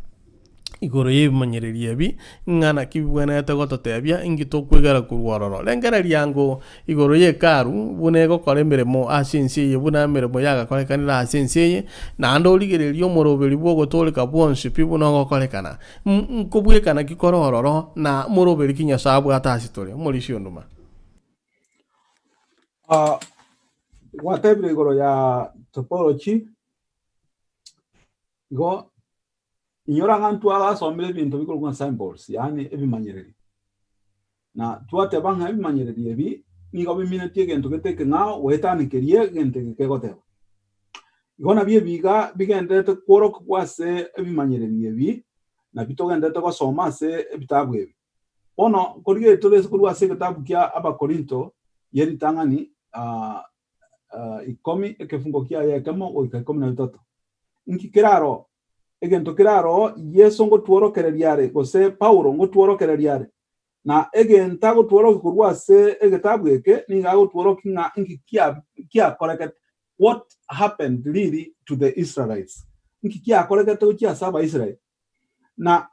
igoro yebimanyereri ebi ngana kibwana etagototebia ingito kwigara kurwaroro lengera liango igoro yekaru bunego kore meremo asense yebuna meremo yaga korekanira asense na ndo ligererio moroberi bwo gotoleka bwonse pibuno gokorekana nkobwekana kikorororo na moroberi kinyasabu atasitore muri Onduma whatever igoro ya topology go inyora ngantu ala somele bintu bikuru kwa symbols yani ebimanyereri na tuate banga ebimanyereri ebi nigo biminete gento geteke nga wetani kerie gente kegoteba igona bie biga bigendete koro kwase ebimanyereri ebi na bitogendete gosoma se ebitabu ebi ono korige tolese kurwase kitabu kya Abakorinto yeri tangani ikomi ekefungo kya yekemo oikaikomi na bitatu nkikiraro egento kiraro Yesu ngo tuorokereriare gose Paulo ngo tuorokereriare na egenta go tuoro kurwase egetabu eke ninga go tuoro kinga kia koreket what happened really to the Israelites kia koreket to kia saba Israel na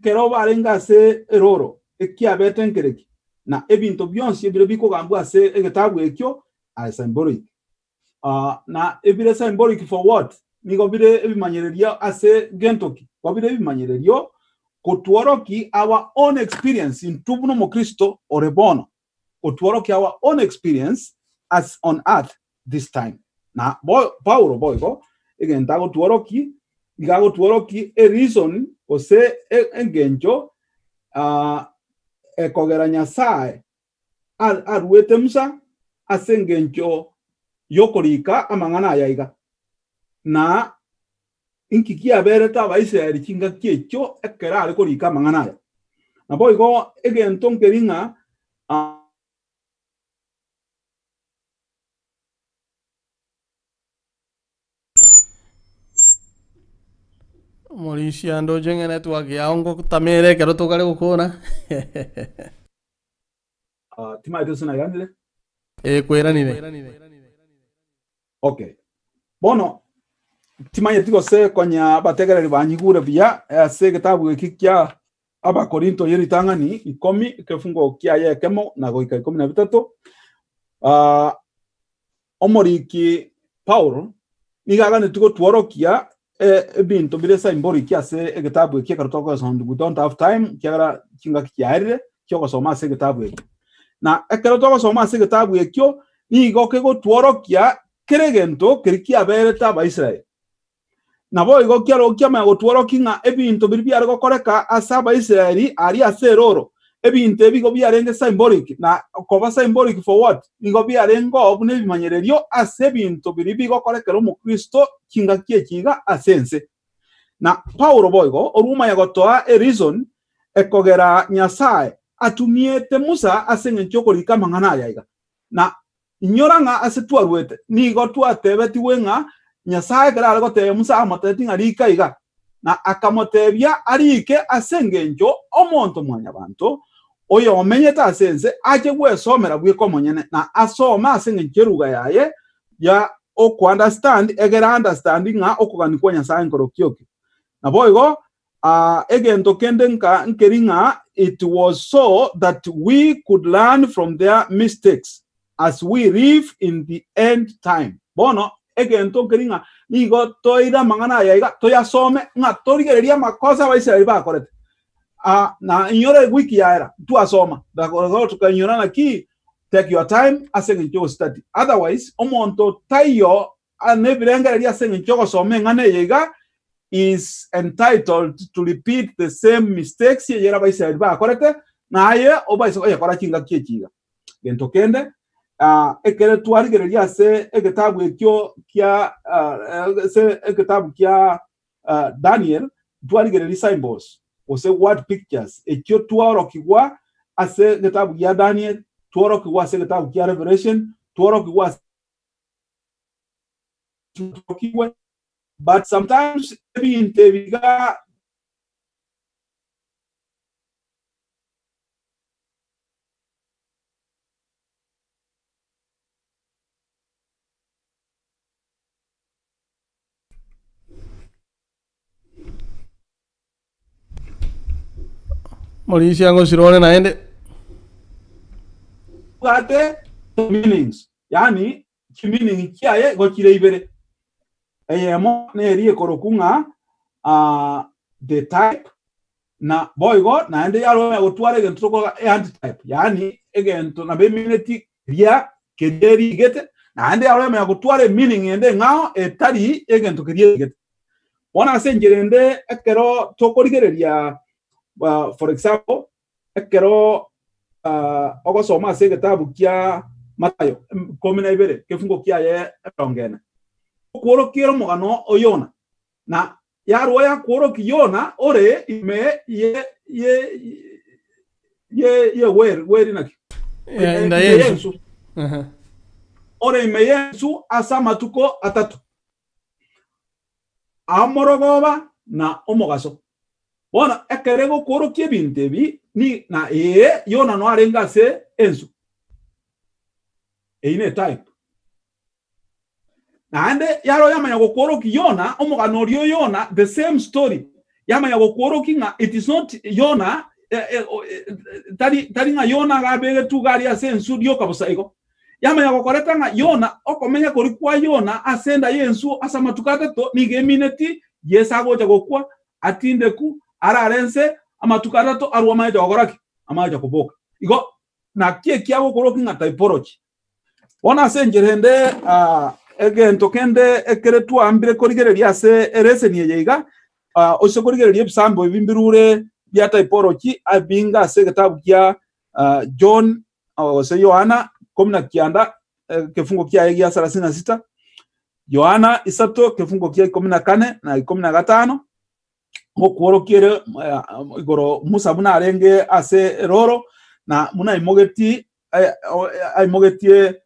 kero barenga se eroro kia betenkereki na ebinto byonse ebire biko gambwa se egetabu ekyo a symbolic na ebire symbolic for what nigo bire ebimanyererio ase gentoki bire ebimanyererio kotuoroki our own experience in tubuno mo Kristo orebono kotuoroki our own experience as on earth this time na Paulo boygo egenta go tuoroki igago tuoroki a reason ose engenjo ekogera nyasaye arwetemsa ase engenjo yokorika amangana yaiga na inkikia bereta Abaisraeli kinga kiecho ekera ariko rika mangana na boigo egento nkeringa Malaysia ndo jenga network ya ongo tamere kero tokale gukona timaito sina yandile kweranire okay bono timanye tiko se konya bategereri banyigure bya ase gitabu kikya Abakorinto yeri tangani ikomi kefungo kya yekemo na goika 13 omoriki Paulo nigagane tuko tuorokia ebinto bire symbolic ase egitabu kya karotoko sondu we don't have time kyara kinga kyarire kyo soma ase gitabu ekyo na ekerotoko soma ase gitabu ekyo nigo kego tuorokia keregento kirikia bereta Abaisraeli na boigo kyaro kyama gotuoro kinga ebinto biribya ariko koreka asa Abaisraeli ari ase roro ebintu ebigo byarenge symbolic na koba symbolic for what bigo byarengo obune bimanyererio ase ebintu biri bigokorekera omukristo kinga kiekiga asense na Paulo boigo oruma yagotoa a reason ekogera Nyasaye atumiete Musa asenge chokorika mangana yaiga na nyoranga ase twarwete nigo twatebeti wenga Nyasaye kera agote Musa amateti ngarika iga na akamotebia arike asengenjo omonto mwanya bantu oyo omenyeta asense aje gwesomera bwiko monyene na asoma asengenjeruga yaye ya oku understand egera understanding nga okuganikwa Nyasaye nkorokioki na boigo egento kendenka nkeringa it was so that we could learn from their mistakes as we live in the end time bono egento nkeringa nigo toira mangana yaiga toyasome nga torigereria makosa Abaisiraeli bakorete na inyore wiki yaera tuasoma dago tukanyora na ki take your time asengenjo study otherwise omonto tayo anebirengereria asengenjo some ngane yega is entitled to repeat the same mistakes yera Abaisiraeli bakorete naye obaise oyakora kinga kiekiga gento kende ekere twarigereria se egetabu ekyo kya se egetabu kya Daniel twarigereria symbols ose word pictures ekyo twarokigwa ase egetabu kya Daniel twarokigwa ase egetabu kya Revelation twarokigwa but sometimes ebintu biga Molisi yango sirone naende ate meanings yani meaning kiaye go kire ibere eyemo neri ekorokunga the type na boigo naende yalo yagotware gento ko antitype yani egento na be minute ria kederi gete naende yalo yagotware meaning ende ngao etari egento kerie gete bona sengerende ekero tokorigereria for example ekero ogosoma ase getabu kia Matayo 12 kefungo kiaye erongene kworo kiro mogano oyona na yaro ya kworo kiyona ore ime ye where naki inda Yesu ore ime Yesu asa matuko atatu amorogoba na omogaso bona ekerego kworo kiebintebi ni na yona no arenga se ensu eine type na ande yaro yamanya gokoroki Yona omugano rio Yona the same story yamanya gokoroki nga it is not Yona tari nga Yona gabege tugari asensu dio kabusaigo yamanya gokoreta nga Yona okomenya kori kwa Yona asenda yensu asamatukate to nigemineti yesago jagokwa atindeku ararense amatukata to arwama jagoraki amaja kuboka igo na kiago koroki nga typology ona sengerende egento kende ekeretu ambire korigereria se ereseni yeiga ose korigereria bisambo bimbirure bya typology abinga se getabu kya John ose Yohana 19 kefungo kya ya 36 Yohana isato kefungo kya 14 na 15 ngokworokiere igoro Musa buna arenge ase roro na muna imogeti aimogetie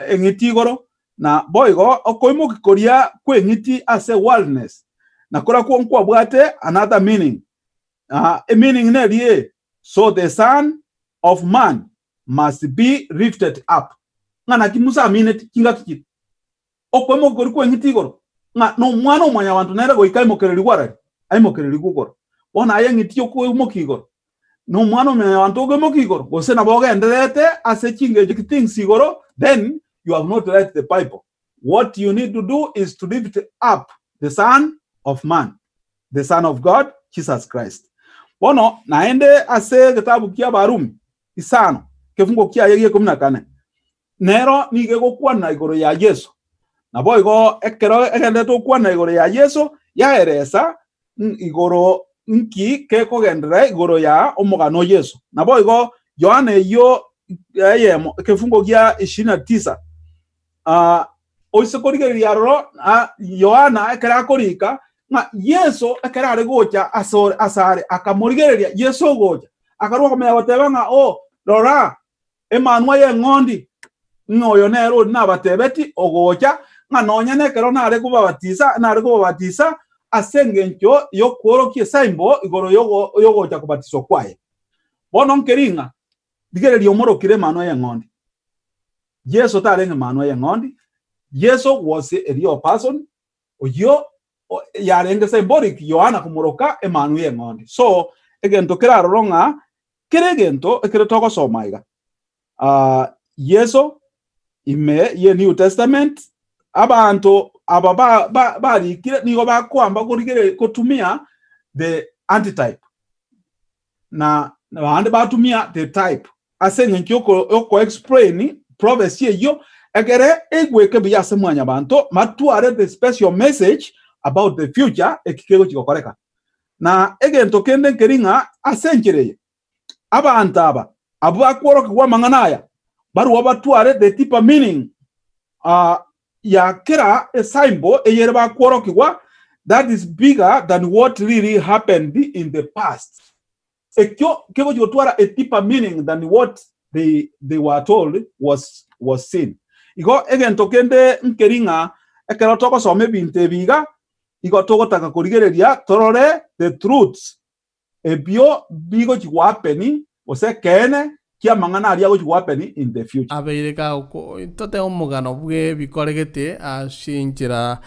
engitigoro na boigo okoimo kikoria kwengiti ase wildness na kora kwa bwate another meaning a meaning ne rie so the son of man must be lifted up ngana kimusa minute kinga kiki okoimo kikoria kwengiti nga no mwana omanya bantu nere goikaimo kereri gwara aimo kereri gugoro bona ayengiti okoimo kigoro no mwana omanya bantu okoimo kigoro gose na boga enderete ase kinge kiting sigoro then you have not read the Bible. What you need to do is to lift up the Son of Man, the Son of God, Jesus Christ. Bono naende ase getabu kia Barumi isano kefungo kia yeye 14 nero nige gokwana igoro ya Yesu na boigo ekero egende to kwana igoro ya Yesu ya eresa igoro nki ke kogendere igoro ya omugano Yesu nabo igo Yohana yo kefungo kia 29 oisekorigeria ro Yohana ekera korika nga Yesu ekera ari gocha asare akamurigereria Yesu gocha akaruka me bateba nga rora emanwa ye ngondi ngoyo nero nabatebeti ogocha nga nonyene kero nare kubabatiza asengencho yo kworokie saimbo igoro yogocha kubatizo kwaye bono nkeringa digereria omorokire manwa ye ngondi Yesu tarenge manwa ye ngondi Yesu was a real person oyo yarenge symbolic Yohana kumoroka emanu ye ngondi so egento kiraro ronga kiregento ekirotoko somaiga Yesu ime ye New Testament abantu aba bari kire nigo bakwamba kurigere kutumia the antitype na bande batumia the type asenye kyoko explain prophecy yo egere egweke biyase mwanya bantu matuare the special message about the future ekikego kikokoreka na egento kende keringa asenkereye abantu aba akworoka kwa manganaya baru abatuare the deeper meaning ya kira esaimbo eyere bakworoka that is bigger than what really happened in the past ekyo kego jotwara a deeper meaning than what they were told was seen igo egento kende nkeringa ekero toko some binte biga igo togo taka kurigereria torore the truths ebio bigo chwapeni ose kene kia mangana aria go chwapeni in the future abeireka tote omugano bwe bikoregete ashinjira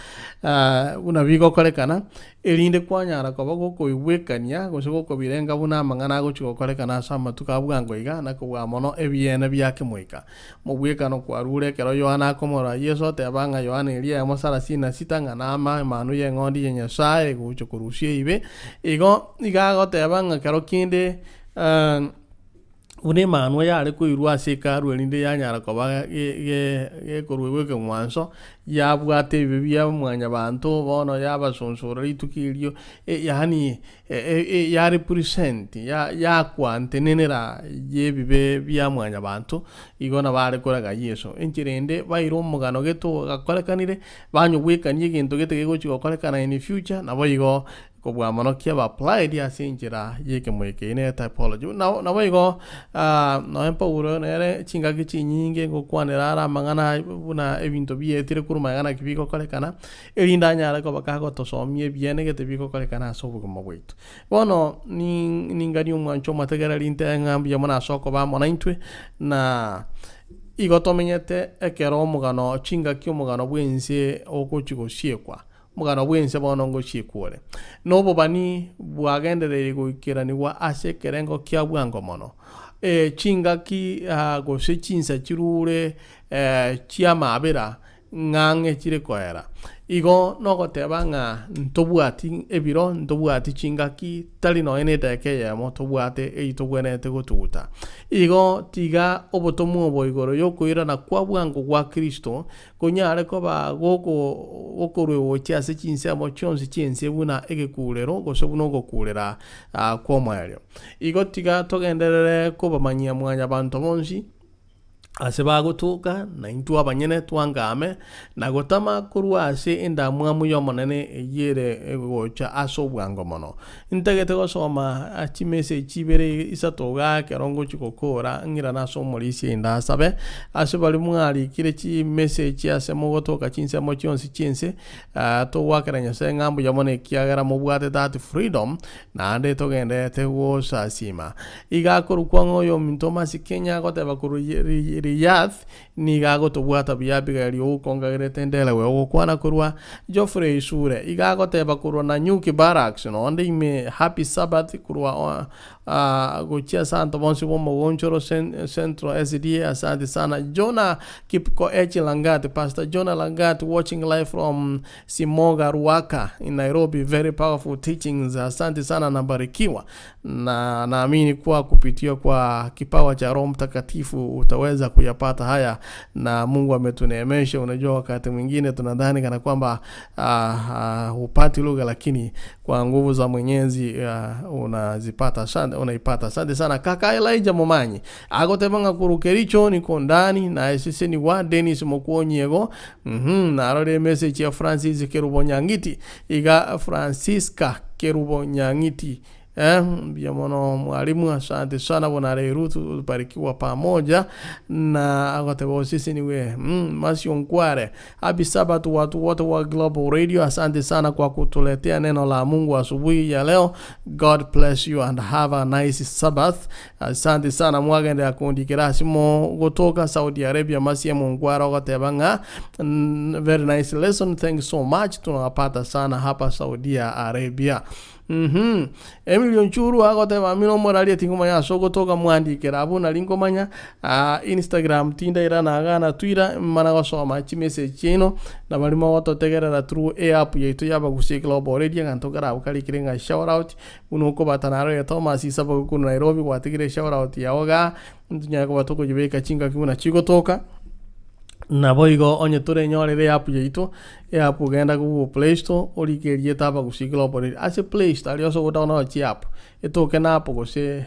una bigo korekana elinde kwanyara ko bagoko ibwekania gosego ko birenga buna mangana go chikokorekana sama tukabwango iga na ko mono ebiene byake moika mubwekano kwa rure kero Yohana komora Yesu te banga Yohana elia mosara sina sitanga na ama manu ye ngondi ye nyasaye go chokurusie ibe igo igago te banga kero kinde une manwa yare ko irwa sekaru elinde yanyara ko ba ge korwe ke mwanso ya bwate bibya mwanya bantu bono yaba sonsoro itukilio yani ya represent ya kwante nenera ye bibe bya mwanya bantu igona bare koraga Yesu enchirende bairo mugano geto gakorekanire banyu bwekanye gintu gete go chikokorekana in future nabo igo ko bwa mono kia ba apply dia sinjira yeke moike ine typology na boigo no empouro nere chinga gichi nyinge go kwanera ara mangana buna ebinto bietire kuruma gana kibiko kolekana elinda nyara ko bakago to somie biene gete biko kolekana so bugo mobwito bono ni ngari umwancho mategera linte ngambi yamona soko ba mona intwe na igotomenyete ekero mugano chinga kyo mugano bwense okochigo siekwa mugano bwense bono ngo chikure nobo bani bwagenderere goikirani wa ase kerengo kya bwango mono chinga ki go se chinsa chirure chia mabera ngange chire koera igo nogo tebanga ntobwati ebiro ntobwati chinga ki tali no ene teke ya mo tobwate eitobwene te gotuta igo tiga obotomu oboigoro yokuira na kwa bwango kwa Kristo konyare ko ba gokorwe wocha se chinsa mo chonse chinse buna egekulero go sobuno go kulera kwa mwario igo tiga togenderere ko bamanyia mwanya bantu bonsi aseba gutuka na intu abanyene twangame na gotama kurwa ase enda mwamu yomonene yere gocha aso bwango mono integete go soma achimese chibere isatoga kerongo chikokora ngira na so molisi enda sabe asebali mwali kire chi message ase mogotoka chinse mo chionsi chinse to wakeranya se ngambu yomone kiagara mo bwate that freedom na ande to gende te go sasima iga korukwango yo mintoma sikenya goteba kuru Yath ni gago to bwata biabiga rio konga tendele we okwana kurwa Geoffrey isure igago teba kurwa na nyuki barracks no onde me happy sabbath kurwa gochia santo bonsi bomo gonchoro centro SD asante sana Jonah kipko echi langate pastor Jonah langate watching live from Simoga Ruaka in Nairobi very powerful teachings asante sana na barikiwa na naamini kwa kupitia kwa kipawa cha Roho Mtakatifu utaweza kuyapata haya, na Mungu ametuneemesha. Unajua wakati mwingine tunadhani kana kwamba upati lugha, lakini kwa nguvu za Mwenyezi unazipata sana, unaipata. Asante sana kaka Elijah Momanyi agotebanga kurukericho ni kondani na sisi ni wa Dennis Mokuonyego. Na rode message ya Francis Kerubonyangiti iga Francisca Kerubonyangiti. Biamono mwalimu, asante sana Bwana Rutu, ubarikiwa pamoja na agotebo sisi niwe Masio Nkware. Happy Sabbath watu wote wa Global Radio, asante sana kwa kutuletea neno la Mungu asubuhi ya leo. God bless you and have a nice Sabbath. Asante sana mwagende akundi kirasimo gotoka Saudi Arabia. Masio Nkware agotebanga very nice lesson, thanks so much. Tunapata sana hapa Saudi Arabia. Emilio Nchuru agoteba mino morali tingomanya soko toka mwandikira abuna linkomanya Instagram tinda irana agana Twitter mana gosoma chi message chino na balimo gototegerera through app yetu ya Abagusii Global Radio ngantokara ukali kirenga shout out unoko batanaro ya Thomas isaba ku Nairobi kwatigire shout out ya oga ntunyako batoko jibeka chinga kibuna chigo toka na boigo onye tore nyorere app yetu app genda ku Play Store orikerie ta Abagusii Global Radio ase Play Store ali oso gotaona chi app etoke na app go se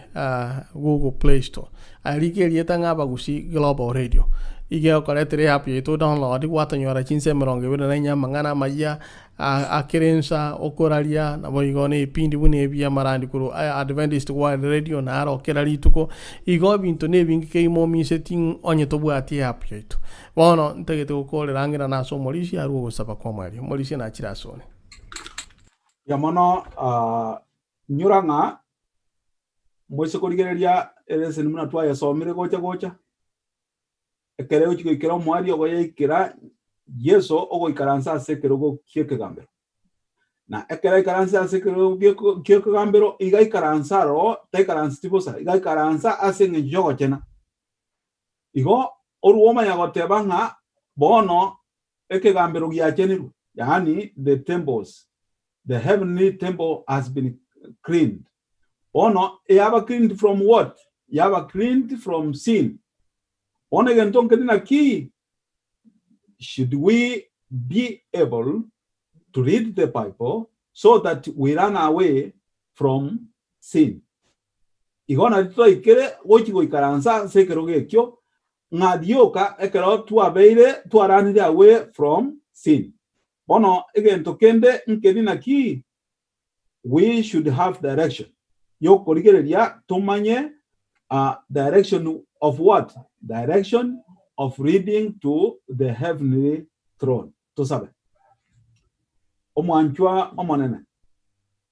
Google Play Store alikerie ta Abagusii Global Radio ige okoretere app yetu download watanyora chinse meronge bena na nyamangana maya akirensa okoralia na boigo ne pindi bune bia marandi kuru Adventist World Radio na aro kerali tuko igo binto ne bingi momi setting onye to bwati app yetu bono ntegete ukole rangira na so molisi arugo sapa kwa mwali molisi na chirasone ya mono nyuranga mwese kurigereria elese nimuna twa yasomire gocha ekere uchiko ikero mwali ogoye ikira Yeso ogo ikaransa sekerogo kiekegambero na ekere ikaransa sekerogo kiekegambero iga ikaransa ro ta ikaransa tibosa iga ikaransa asenge jogo chena igo oruoma ya gotebanga bono ekegambero giacheniru, yani the temples, the heavenly temple has been cleaned. Bono yaba cleaned from what? Yaba cleaned from sin. Bono genton kedina ki. Should we be able to read the Bible so that we run away from sin? Igona dito ikere wochigo ikaransa sekeroge kyo ngadioka ekero tuabeire tuaranire away from sin. Bono again tokende nkedina ki we should have direction. Yo korigereria tumanye direction of what? Direction of reading to the heavenly throne. To sabe. Omwanchwa omonene.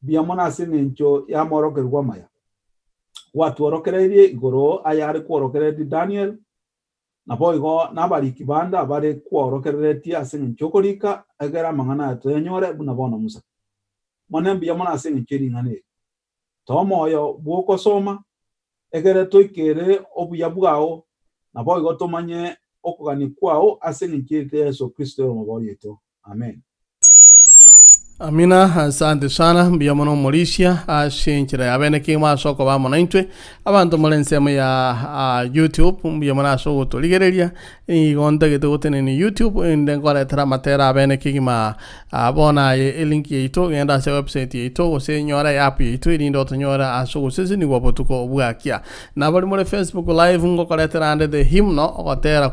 Biamona sinencho ya moroke rwamaya. Watu orokereri igoro ayari kuorokereri Daniel. Na boigo nabari kibanda bare kuorokereri asinencho korika egera mangana atoyenyore bunabona musa. Monem biamona sinencheri ngane. Tomo yo buoko soma egere toikere obuyabwao na boigo tomanye okugani kwao asenekete Yesu Kristo mabori yetu. Amen. Amina, asante sana biamono Mauricia ashinchira yabene kima soko ba monaintwe abantu molensema ya YouTube biamona soko toligereria ni gonda getotene ni YouTube ndengora tramatera abene kima abona link yeto ngenda se website yeto ose nyora ya app yeto ni ndo nyora asoko sisi ni wabotuko bwakia na bali mo Facebook live ngo koletera ande the hymno okotera